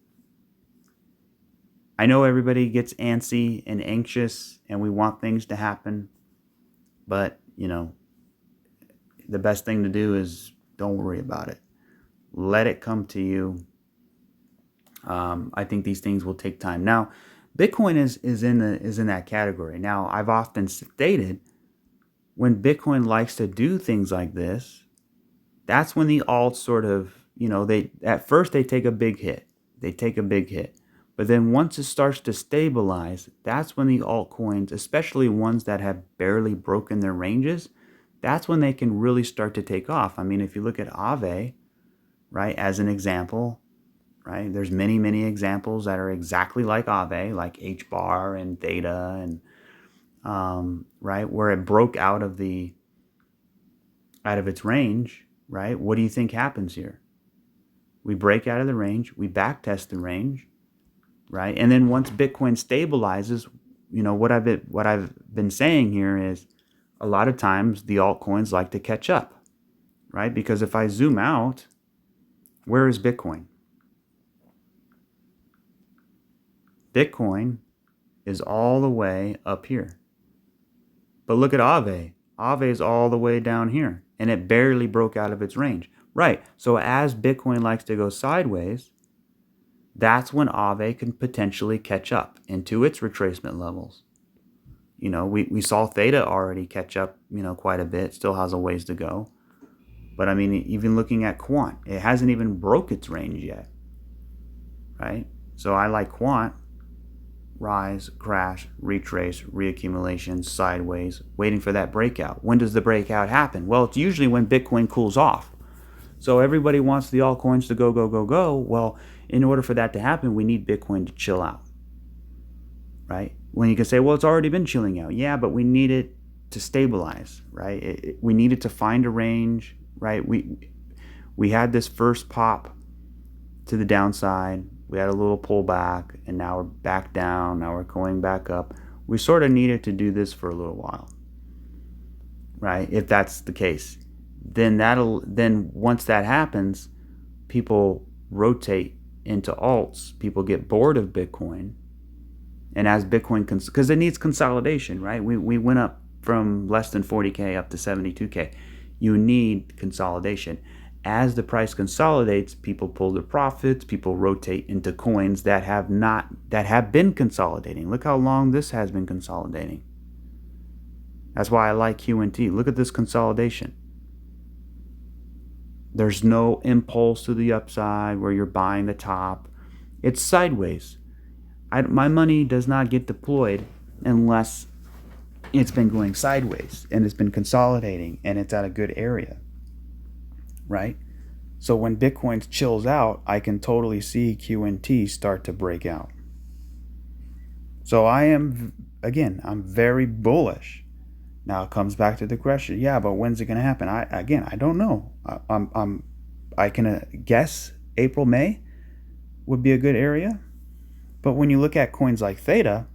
I know everybody gets antsy and anxious, and we want things to happen, but the best thing to do is don't worry about it. Let it come to you. I think these things will take time. Now, Bitcoin is in that category. Now, I've often stated, when Bitcoin likes to do things like this, that's when the alts sort of, they at first they take a big hit. But then once it starts to stabilize, that's when the altcoins, especially ones that have barely broken their ranges, that's when they can really start to take off. I mean, if you look at Aave, right, as an example, right, there's many examples that are exactly like Aave, like HBAR and Theta, and right, where it broke out of its range, right? What do you think happens here? We break out of the range, we back test the range, right? And then once Bitcoin stabilizes, what I've been saying here is, a lot of times the altcoins like to catch up, right? Because if I zoom out, where is Bitcoin? Bitcoin is all the way up here. But look at Aave. Aave is all the way down here, and it barely broke out of its range. Right. So as Bitcoin likes to go sideways, that's when Aave can potentially catch up into its retracement levels. We saw Theta already catch up, quite a bit. Still has a ways to go. But I mean, even looking at Quant, it hasn't even broke its range yet. Right? So I like Quant. Rise, crash, retrace, reaccumulation, sideways, waiting for that breakout. When does the breakout happen? Well, it's usually when Bitcoin cools off. So everybody wants the altcoins to go, go, go, go. Well, in order for that to happen, we need Bitcoin to chill out. Right? When you can say, well, it's already been chilling out. Yeah, but we need it to stabilize, right? We needed to find a range, right? We had this first pop to the downside. We had a little pullback, and now we're back down. Now we're going back up. We sort of needed to do this for a little while, right? If that's the case, then once that happens, people rotate into alts. People get bored of Bitcoin, and as Bitcoin, because it needs consolidation, right? We went up from less than 40K up to 72K. You need consolidation. As the price consolidates, people pull their profits, people rotate into coins that have been consolidating. Look how long this has been consolidating. That's why I like QNT. Look at this consolidation. There's no impulse to the upside where you're buying the top. It's sideways. My money does not get deployed unless it's been going sideways and it's been consolidating and it's at a good area. Right? So when Bitcoin chills out, I can totally see QNT start to break out. So I'm very bullish. Now it comes back to the question, yeah, but when's it going to happen? I don't know. I can guess April-May would be a good area. But when you look at coins like Theta,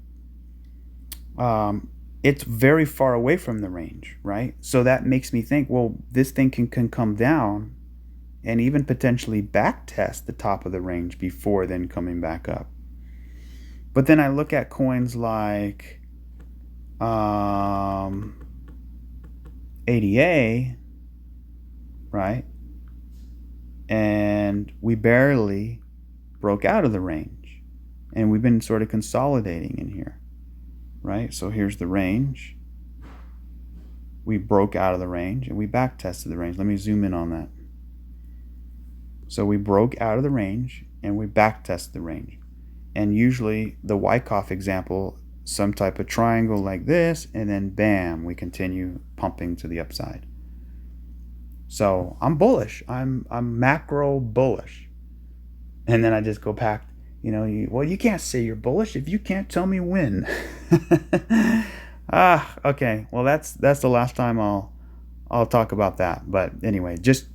it's very far away from the range, right? So that makes me think, well, this thing can come down and even potentially back test the top of the range before then coming back up. But then I look at coins like ADA, right? And we barely broke out of the range. And we've been sort of consolidating in here. Right? So here's the range. We broke out of the range and we back tested the range. Let me zoom in on that. So we broke out of the range and we back tested the range. And usually the Wyckoff example, some type of triangle like this, and then bam, we continue pumping to the upside. So I'm bullish. I'm macro bullish. And then I just go back. You can't say you're bullish if you can't tell me when. Okay. Well, that's the last time I'll talk about that. But anyway, just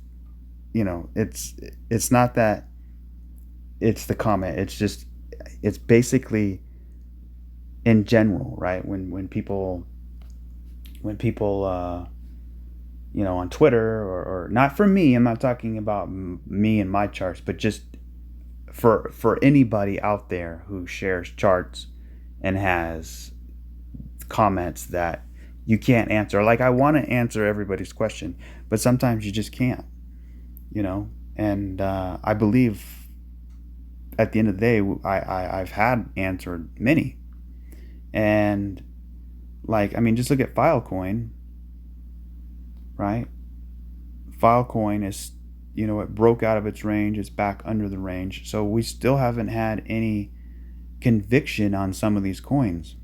it's not that it's the comment. It's basically in general, right? When people on Twitter or not for me, I'm not talking about me and my charts, but just for anybody out there who shares charts and has comments that you can't answer. Like, I want to answer everybody's question, but sometimes you just can't, and I believe at the end of the day, I've had answered many. And just look at Filecoin, right? Filecoin is, it broke out of its range. It's back under the range. So we still haven't had any conviction on some of these coins.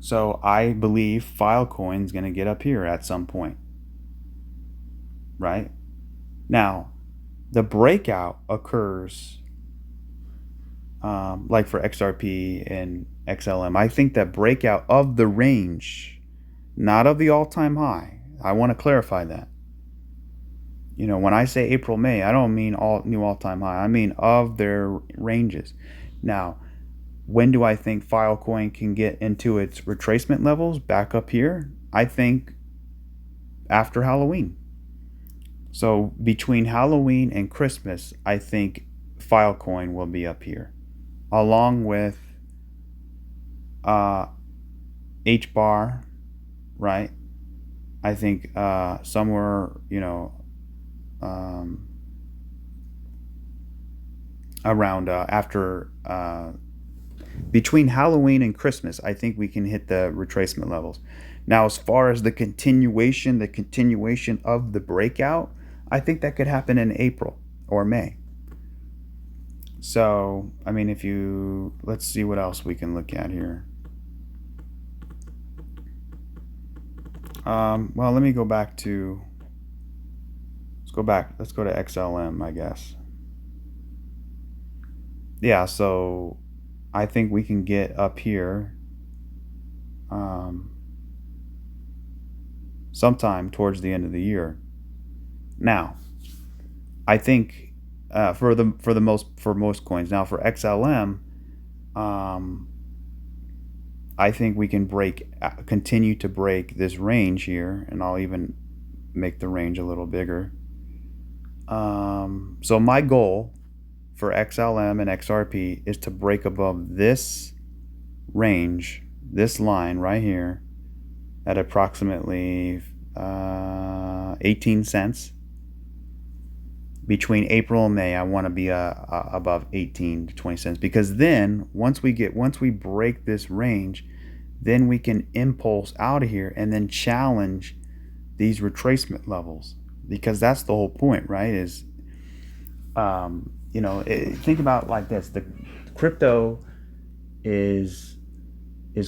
So I believe Filecoin is going to get up here at some point. Right? Now, the breakout occurs like for XRP and XLM. I think that breakout of the range, not of the all-time high. I want to clarify that. When I say April-May, I don't mean new all-time high. I mean of their ranges. Now, when do I think Filecoin can get into its retracement levels back up here? I think after Halloween. So between Halloween and Christmas, I think Filecoin will be up here, along with HBAR, right? I think somewhere, around after between Halloween and Christmas, I think we can hit the retracement levels. Now, as far as the continuation of the breakout, I think that could happen in April or May. So, I mean, let's see what else we can look at here. Well, let me go back to, let's go to XLM, I guess. Yeah, so I think we can get up here sometime towards the end of the year. Now, I think for most coins. Now for XLM, I think we can continue to break this range here, and I'll even make the range a little bigger. So my goal for XLM and XRP is to break above this range, this line right here, at approximately 18 cents. Between April and May, I want to be above 18 to 20 cents, because then once we break this range, then we can impulse out of here and then challenge these retracement levels, because that's the whole point, right? Is think about it like this: the crypto is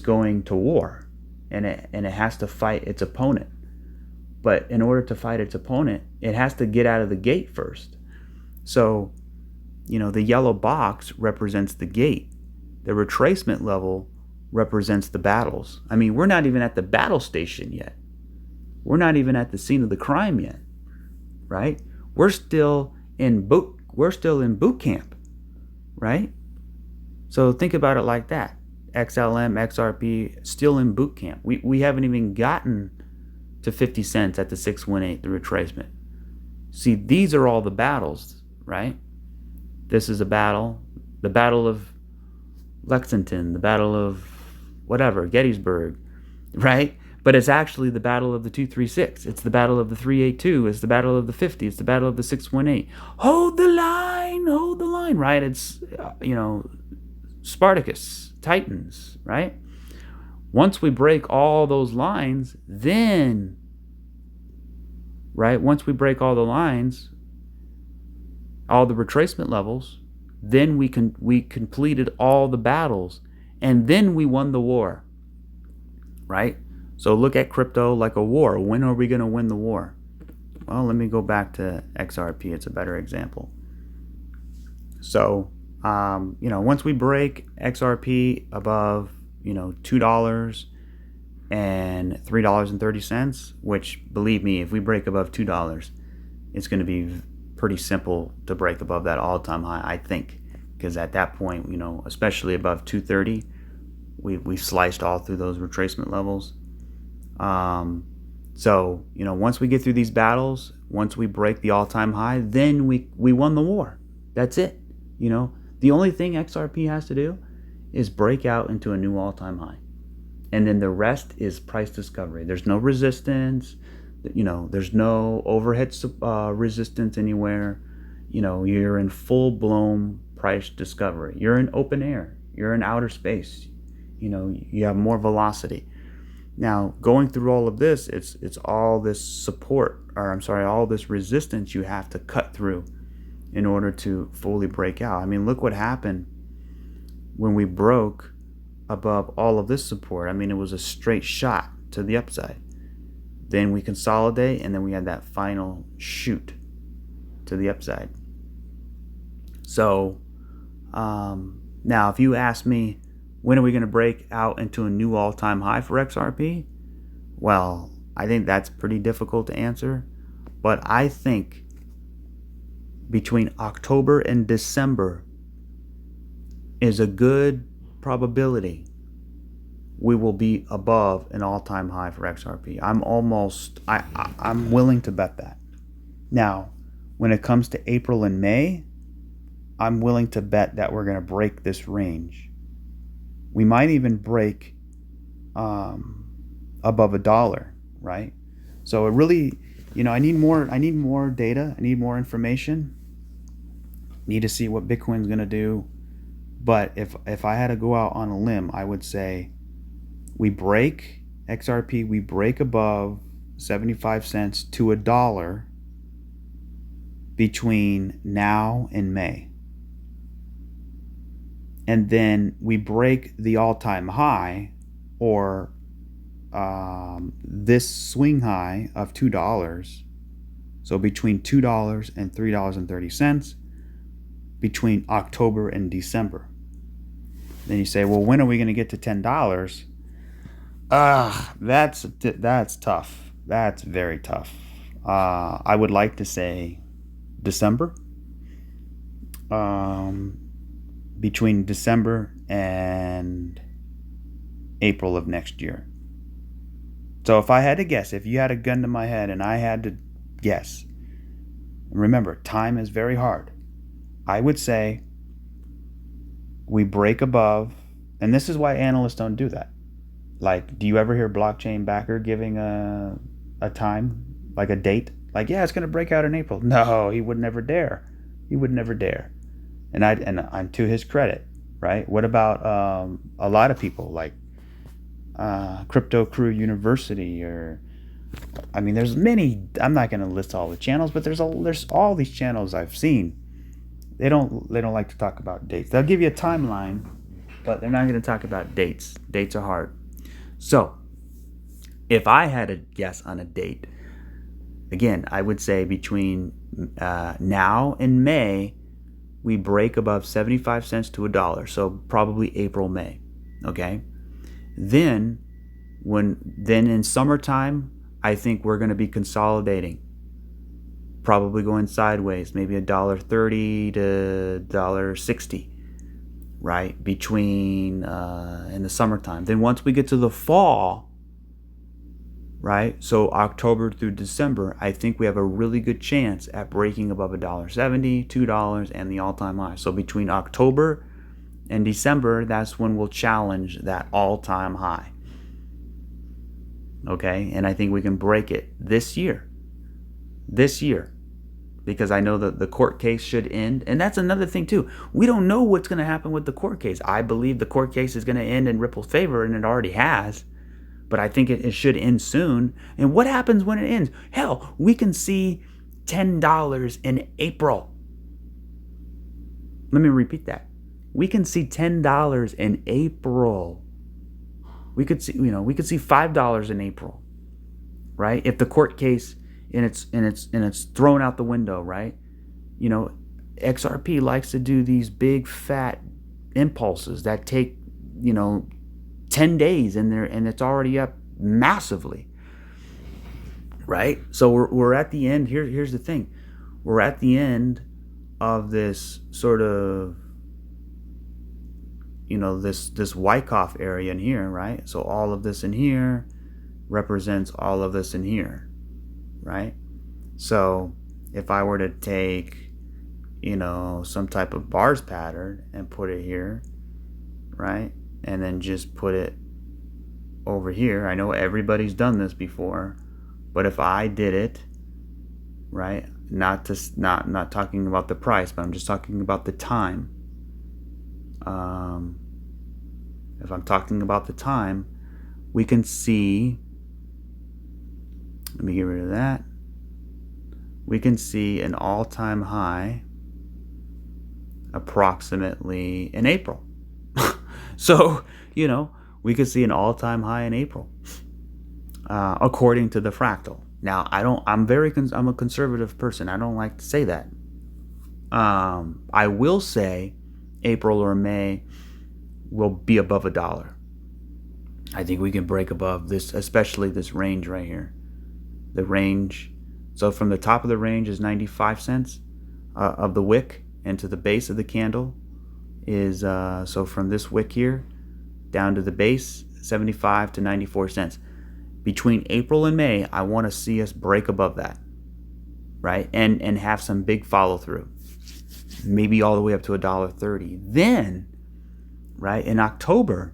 going to war, and it has to fight its opponent. But in order to fight its opponent, it has to get out of the gate first. So, the yellow box represents the gate. The retracement level represents the battles. I mean, we're not even at the battle station yet. We're not even at the scene of the crime yet, right? We're still in boot camp, right? So think about it like that. XLM, XRP, still in boot camp. We haven't even gotten to 50 cents at the 618, the retracement. See, these are all the battles, right? This is a battle, the Battle of Lexington, the Battle of whatever, Gettysburg, right? But it's actually the Battle of the 236. It's the Battle of the 382. It's the Battle of the 50. It's the Battle of the 618. Hold the line, right? It's, Spartacus, Titans, right? Once we break all those lines, then, right, once we break all the lines, all the retracement levels, then we completed all the battles, and then we won the war, right? So look at crypto like a war. When are we going to win the war? Well, let me go back to XRP. It's a better example. So, once we break XRP above, $2 and $3.30, which, believe me, if we break above $2, it's going to be pretty simple to break above that all-time high, I think, because at that point, especially above 230, we sliced all through those retracement levels. So, once we get through these battles, once we break the all-time high, then we won the war. That's it. The only thing XRP has to do is break out into a new all-time high. And then the rest is price discovery. There's no resistance. There's no overhead resistance anywhere. You're in full-blown price discovery. You're in open air. You're in outer space. You have more velocity. Now, going through all of this, it's all this all this resistance you have to cut through in order to fully break out. I mean, look what happened when we broke above all of this support. I mean, it was a straight shot to the upside. Then we consolidate, and then we had that final shoot to the upside. So, now if you ask me, when are we going to break out into a new all-time high for XRP? Well, I think that's pretty difficult to answer. But I think between October and December is a good probability we will be above an all-time high for XRP. I'm willing to bet that. Now, when it comes to April and May, I'm willing to bet that we're going to break this range. We might even break above $1, right? So it really, I need more data, I need more information, need to see what Bitcoin's going to do. But if I had to go out on a limb, I would say we break XRP, we break above 75 cents to $1 between now and May. And then we break the all-time high, or this swing high of $2. So between $2 and $3.30 between October and December. Then you say, well, when are we going to get to $10? That's tough. That's very tough. I would like to say December. Between December and April of next year. So if I had to guess, if you had a gun to my head and I had to guess, remember, time is very hard. I would say we break above, and this is why analysts don't do that. Like, do you ever hear blockchain backer giving a time, like a date? Like, yeah, it's going to break out in April. No, he would never dare. He would never dare. And I'm to his credit, right? What about a lot of people like Crypto Crew University, or there's many. I'm not going to list all the channels, but there's all these channels I've seen. They don't like to talk about dates. They'll give you a timeline, but they're not going to talk about dates. Dates are hard. So, if I had to guess on a date, again, I would say between now and May, we break above 75 cents to $1. So probably April-May. Okay. Then in summertime, I think we're going to be consolidating, probably going sideways, maybe $1.30 to $1.60, right? Between in the summertime. Then once we get to the fall, right? So October through December, I think we have a really good chance at breaking above $1.70, $2, and the all-time high. So between October and December, that's when we'll challenge that all-time high. Okay, and I think we can break it this year. Because I know that the court case should end. And that's another thing too. We don't know what's going to happen with the court case. I believe the court case is going to end in Ripple's favor, and it already has. But I think it should end soon. And what happens when it ends? Hell, we can see $10 in April. Let me repeat that. We can see $10 in April. We could see $5 in April, right? If the court case and it's thrown out the window, right? XRP likes to do these big fat impulses that take 10 days and it's already up massively, right? So we're at the end. Here's the thing. We're at the end of this sort of, this Wyckoff area in here, right? So all of this in here represents all of this in here, right? So if I were to take, some type of bars pattern and put it here, right? And then just put it over here. I know everybody's done this before, but if I did it, right? Not talking about the price, but I'm just talking about the time. If I'm talking about the time, we can see, let me get rid of that. We can see an all-time high approximately in April. So, we could see an all-time high in April, according to the fractal. Now, I'm a conservative person. I don't like to say that. I will say April or May will be above $1. I think we can break above this, especially this range right here. The range, so from the top of the range is 95 cents of the wick, and to the base of the candle is, so from this wick here down to the base, 75 to 94 cents. Between April and May, I want to see us break above that, right? And have some big follow through. Maybe all the way up to $1.30. Then, right, in October,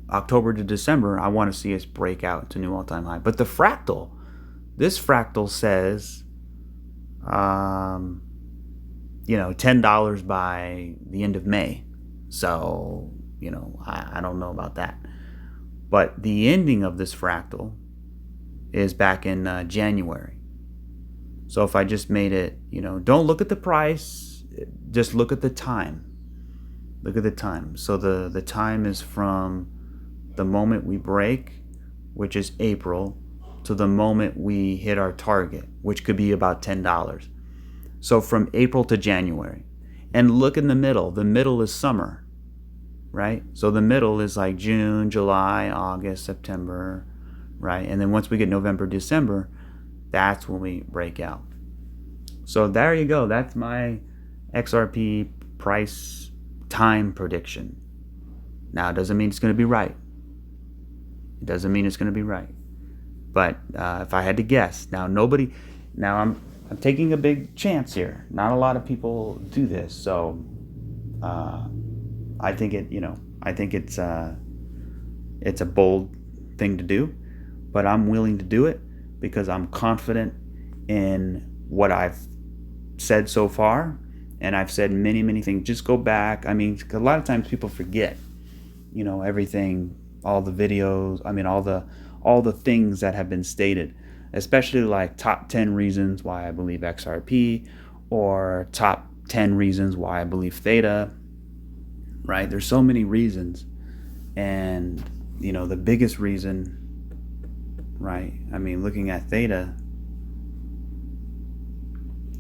October to December, I want to see us break out to new all-time high. But this fractal says, $10 by the end of May. So, I don't know about that. But the ending of this fractal is back in January. So if I just made it, don't look at the price, just look at the time. Look at the time. So the time is from the moment we break, which is April, to the moment we hit our target, which could be about $10. So from April to January. And look in the middle. The middle is summer, right? So the middle is like June, July, August, September, right? And then once we get November, December, that's when we break out. So there you go. That's my XRP price time prediction. Now, it doesn't mean it's going to be right. It doesn't mean it's going to be right. But if I had to guess, now I'm taking a big chance here. Not a lot of people do this, so I think it's a bold thing to do, but I'm willing to do it because I'm confident in what I've said so far, and I've said many, many things. Just go back. I mean, a lot of times people forget, everything, all the videos. I mean, all the things that have been stated, especially like top 10 reasons why I believe XRP, or top 10 reasons why I believe Theta. Right? There's so many reasons, and the biggest reason, right? I mean, looking at Theta,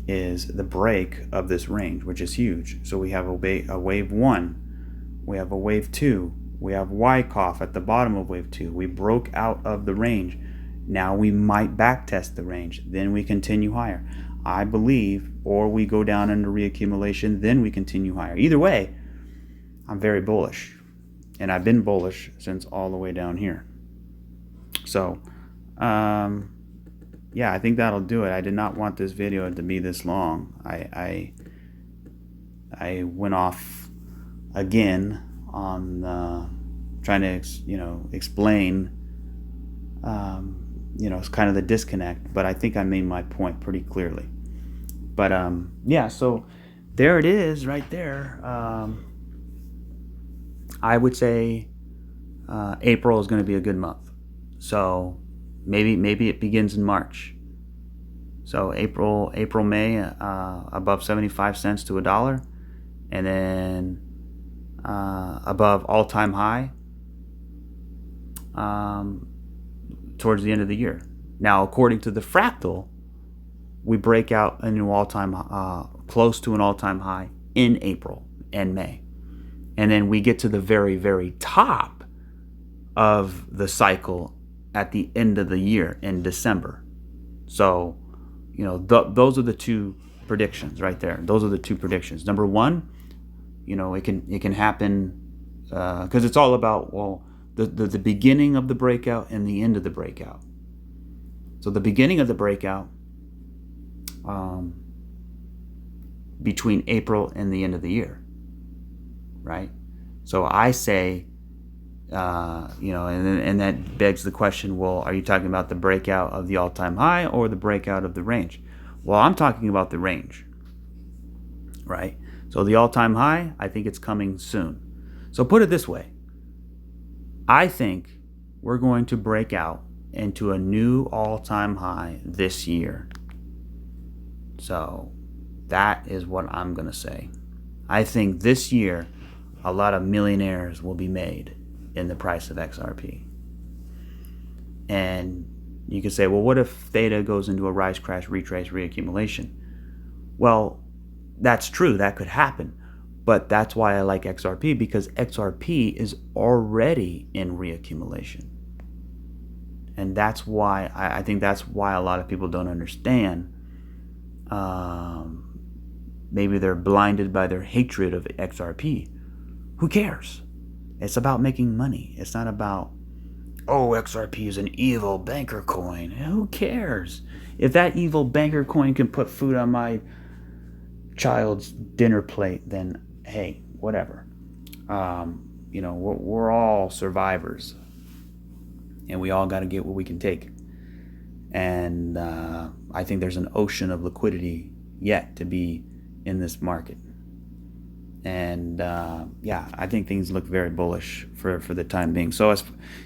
is the break of this range, which is huge. So we have a wave 1, we have a wave 2, we have Wyckoff at the bottom of wave 2. We broke out of the range. Now we might backtest the range, then we continue higher, I believe, or we go down into reaccumulation, then we continue higher. Either way, I'm very bullish, and I've been bullish since all the way down here. So yeah, I think that'll do it. I did not want this video to be this long. I went off again on trying to explain it's kind of the disconnect, but I think I made my point pretty clearly. But yeah, so there it is right there. I would say April is going to be a good month. So maybe it begins in March. So April-May above 75 cents to $1, and then above all-time high towards the end of the year. Now, according to the fractal, we break out a new all-time close to an all-time high in April and May. And then we get to the very, very top of the cycle at the end of the year in December. So, those are the two predictions right there. Those are the two predictions. Number one, it can happen because it's all about, the beginning of the breakout and the end of the breakout. So the beginning of the breakout between April and the end of the year, right? So I say, and that begs the question, well, are you talking about the breakout of the all-time high or the breakout of the range? Well, I'm talking about the range, right? So the all-time high, I think it's coming soon. So put it this way. I think we're going to break out into a new all-time high this year. So that is what I'm going to say. I think this year a lot of millionaires will be made in the price of XRP. And you could say, well, what if Theta goes into a rise, crash, retrace, reaccumulation? Well, that's true. That could happen. But that's why I like XRP, because XRP is already in reaccumulation. And that's why I think that's why a lot of people don't understand. Maybe they're blinded by their hatred of XRP. Who cares? It's about making money. It's not about, XRP is an evil banker coin. Who cares? If that evil banker coin can put food on my child's dinner plate, then hey, whatever. we're all survivors, and we all got to get what we can take. And I think there's an ocean of liquidity yet to be in this market. And I think things look very bullish for the time being. So as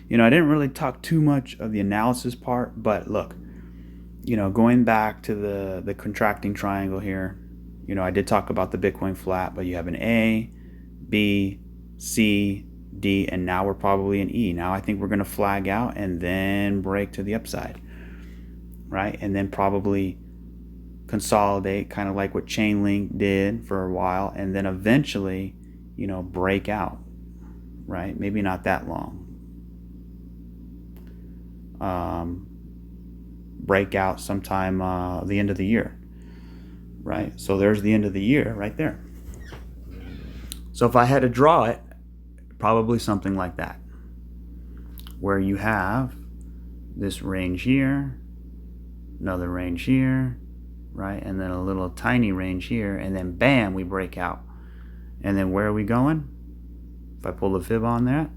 I didn't really talk too much of the analysis part, but look, going back to the contracting triangle here, I did talk about the Bitcoin flat, but you have an A, B, C, D, and now we're probably an E. Now I think we're going to flag out and then break to the upside, right? And then probably consolidate, kind of like what Chainlink did for a while, and then eventually, break out, right? Maybe not that long. Break out sometime the end of the year, right? So there's the end of the year right there. So if I had to draw it, probably something like that, where you have this range here, another range here, right? And then a little tiny range here, and then bam, we break out. And then where are we going? If I pull the fib on that,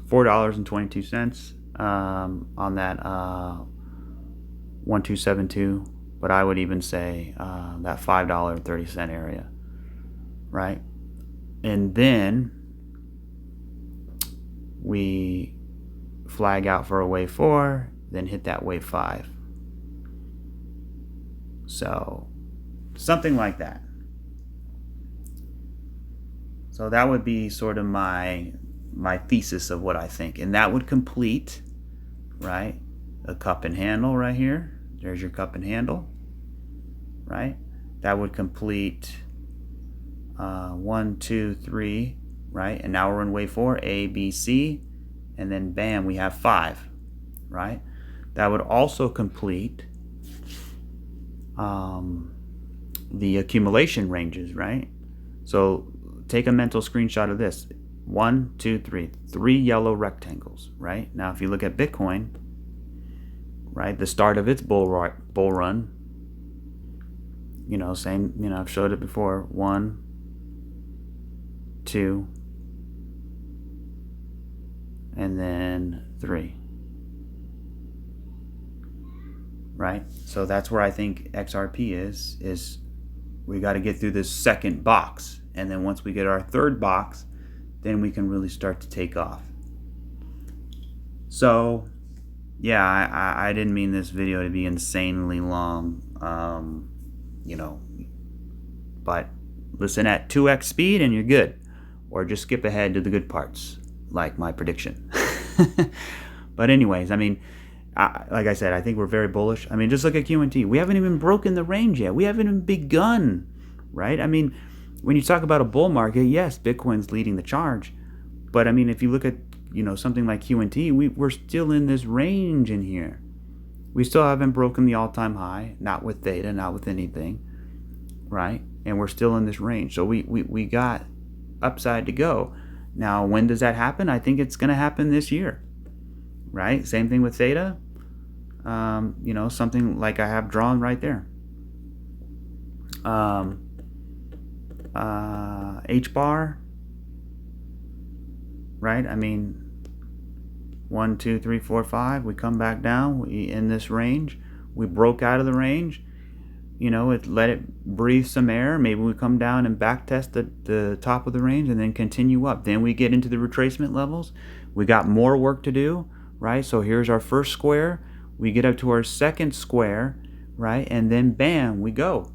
$4.22 on that 1272, but I would even say that $5.30 area, right? And then we flag out for a wave 4, then hit that wave 5. So something like that. So that would be sort of my thesis of what I think, and that would complete, right, a cup and handle right here. There's your cup and handle, right? That would complete 1, 2, 3, right? And now we're in wave 4, A, B, C, and then bam, we have 5, right? That would also complete the accumulation ranges, right? So take a mental screenshot of this. 1, 2, 3, 3 yellow rectangles, right? Now if you look at Bitcoin, right, the start of its bull run, same, I've showed it before. 1, 2, and then 3, right? So that's where I think XRP is we got to get through this second box, and then once we get our third box, then we can really start to take off. So yeah, I didn't mean this video to be insanely long, but listen at 2x speed and you're good, or just skip ahead to the good parts, like my prediction. But anyways, like I said, I think we're very bullish. Just look at QNT. We haven't even broken the range yet. We haven't even begun, right? When you talk about a bull market, yes, Bitcoin's leading the charge. But if you look at something like QNT, we're still in this range in here. We still haven't broken the all-time high, not with Theta, not with anything, right? And we're still in this range. So we got upside to go. Now, when does that happen? I think it's going to happen this year, right? Same thing with Theta. Something like I have drawn right there. H bar, right? 1, 2, 3, 4, 5. We come back down. We in this range. We broke out of the range. Let it breathe some air. Maybe we come down and back test the top of the range and then continue up. Then we get into the retracement levels. We got more work to do, right? So here's our first square. We get up to our second square, right? And then bam, we go.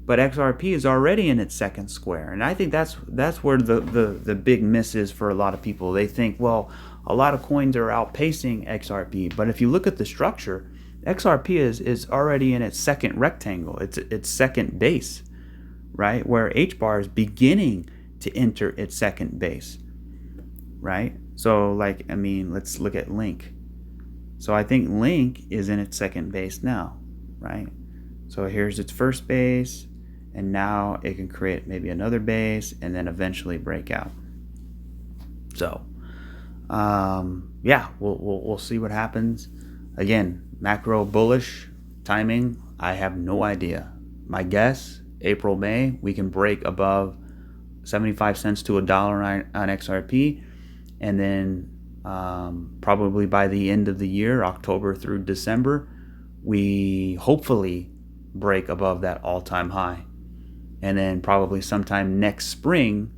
But XRP is already in its second square. And I think that's where the big miss is for a lot of people. They think, well, a lot of coins are outpacing XRP. But if you look at the structure, XRP is already in its second rectangle. It's its second base, right? Where H bar is beginning to enter its second base, right? So let's look at Link. So I think Link is in its second base now, right? So here's its first base, and now it can create maybe another base and then eventually break out. So yeah, we'll see what happens. Again, macro bullish timing, I have no idea. My guess, April-May, we can break above 75 cents to $1 on XRP, and then probably by the end of the year, October through December, we hopefully break above that all-time high. And then probably sometime next spring,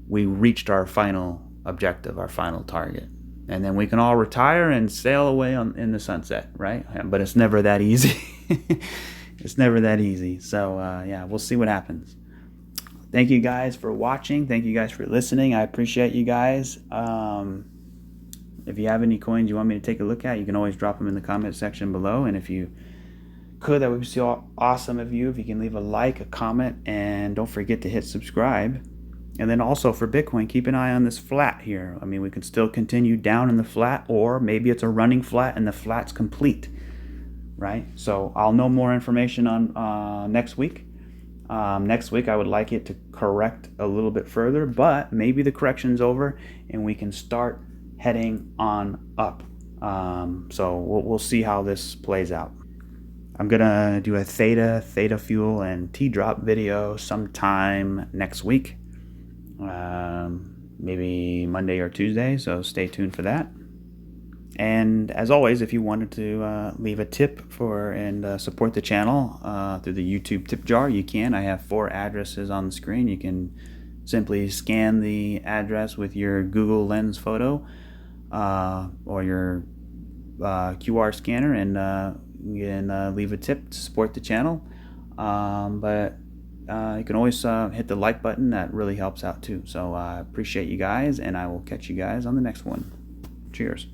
we reached our final objective, our final target. And then we can all retire and sail away in the sunset, right? But it's never that easy. It's never that easy. So yeah, we'll see what happens. Thank you guys for watching. Thank you guys for listening. I appreciate you guys. If you have any coins you want me to take a look at, you can always drop them in the comment section below. And if you could, that would be so awesome of you if you can leave a like, a comment, and don't forget to hit subscribe. And then also for Bitcoin, keep an eye on this flat here. I mean, we can still continue down in the flat, or maybe it's a running flat and the flat's complete, right? So I'll know more information on next week. Next week, I would like it to correct a little bit further, but maybe the correction's over and we can start heading on up. So we'll see how this plays out. I'm gonna do a Theta fuel and T-drop video sometime next week, maybe Monday or Tuesday, so stay tuned for that. And as always, if you wanted to leave a tip for and support the channel through the YouTube tip jar, you can. I have 4 addresses on the screen. You can simply scan the address with your Google Lens photo or your QR scanner, and you can leave a tip to support the channel. But you can always hit the like button. That really helps out too. So I appreciate you guys, and I will catch you guys on the next one. Cheers.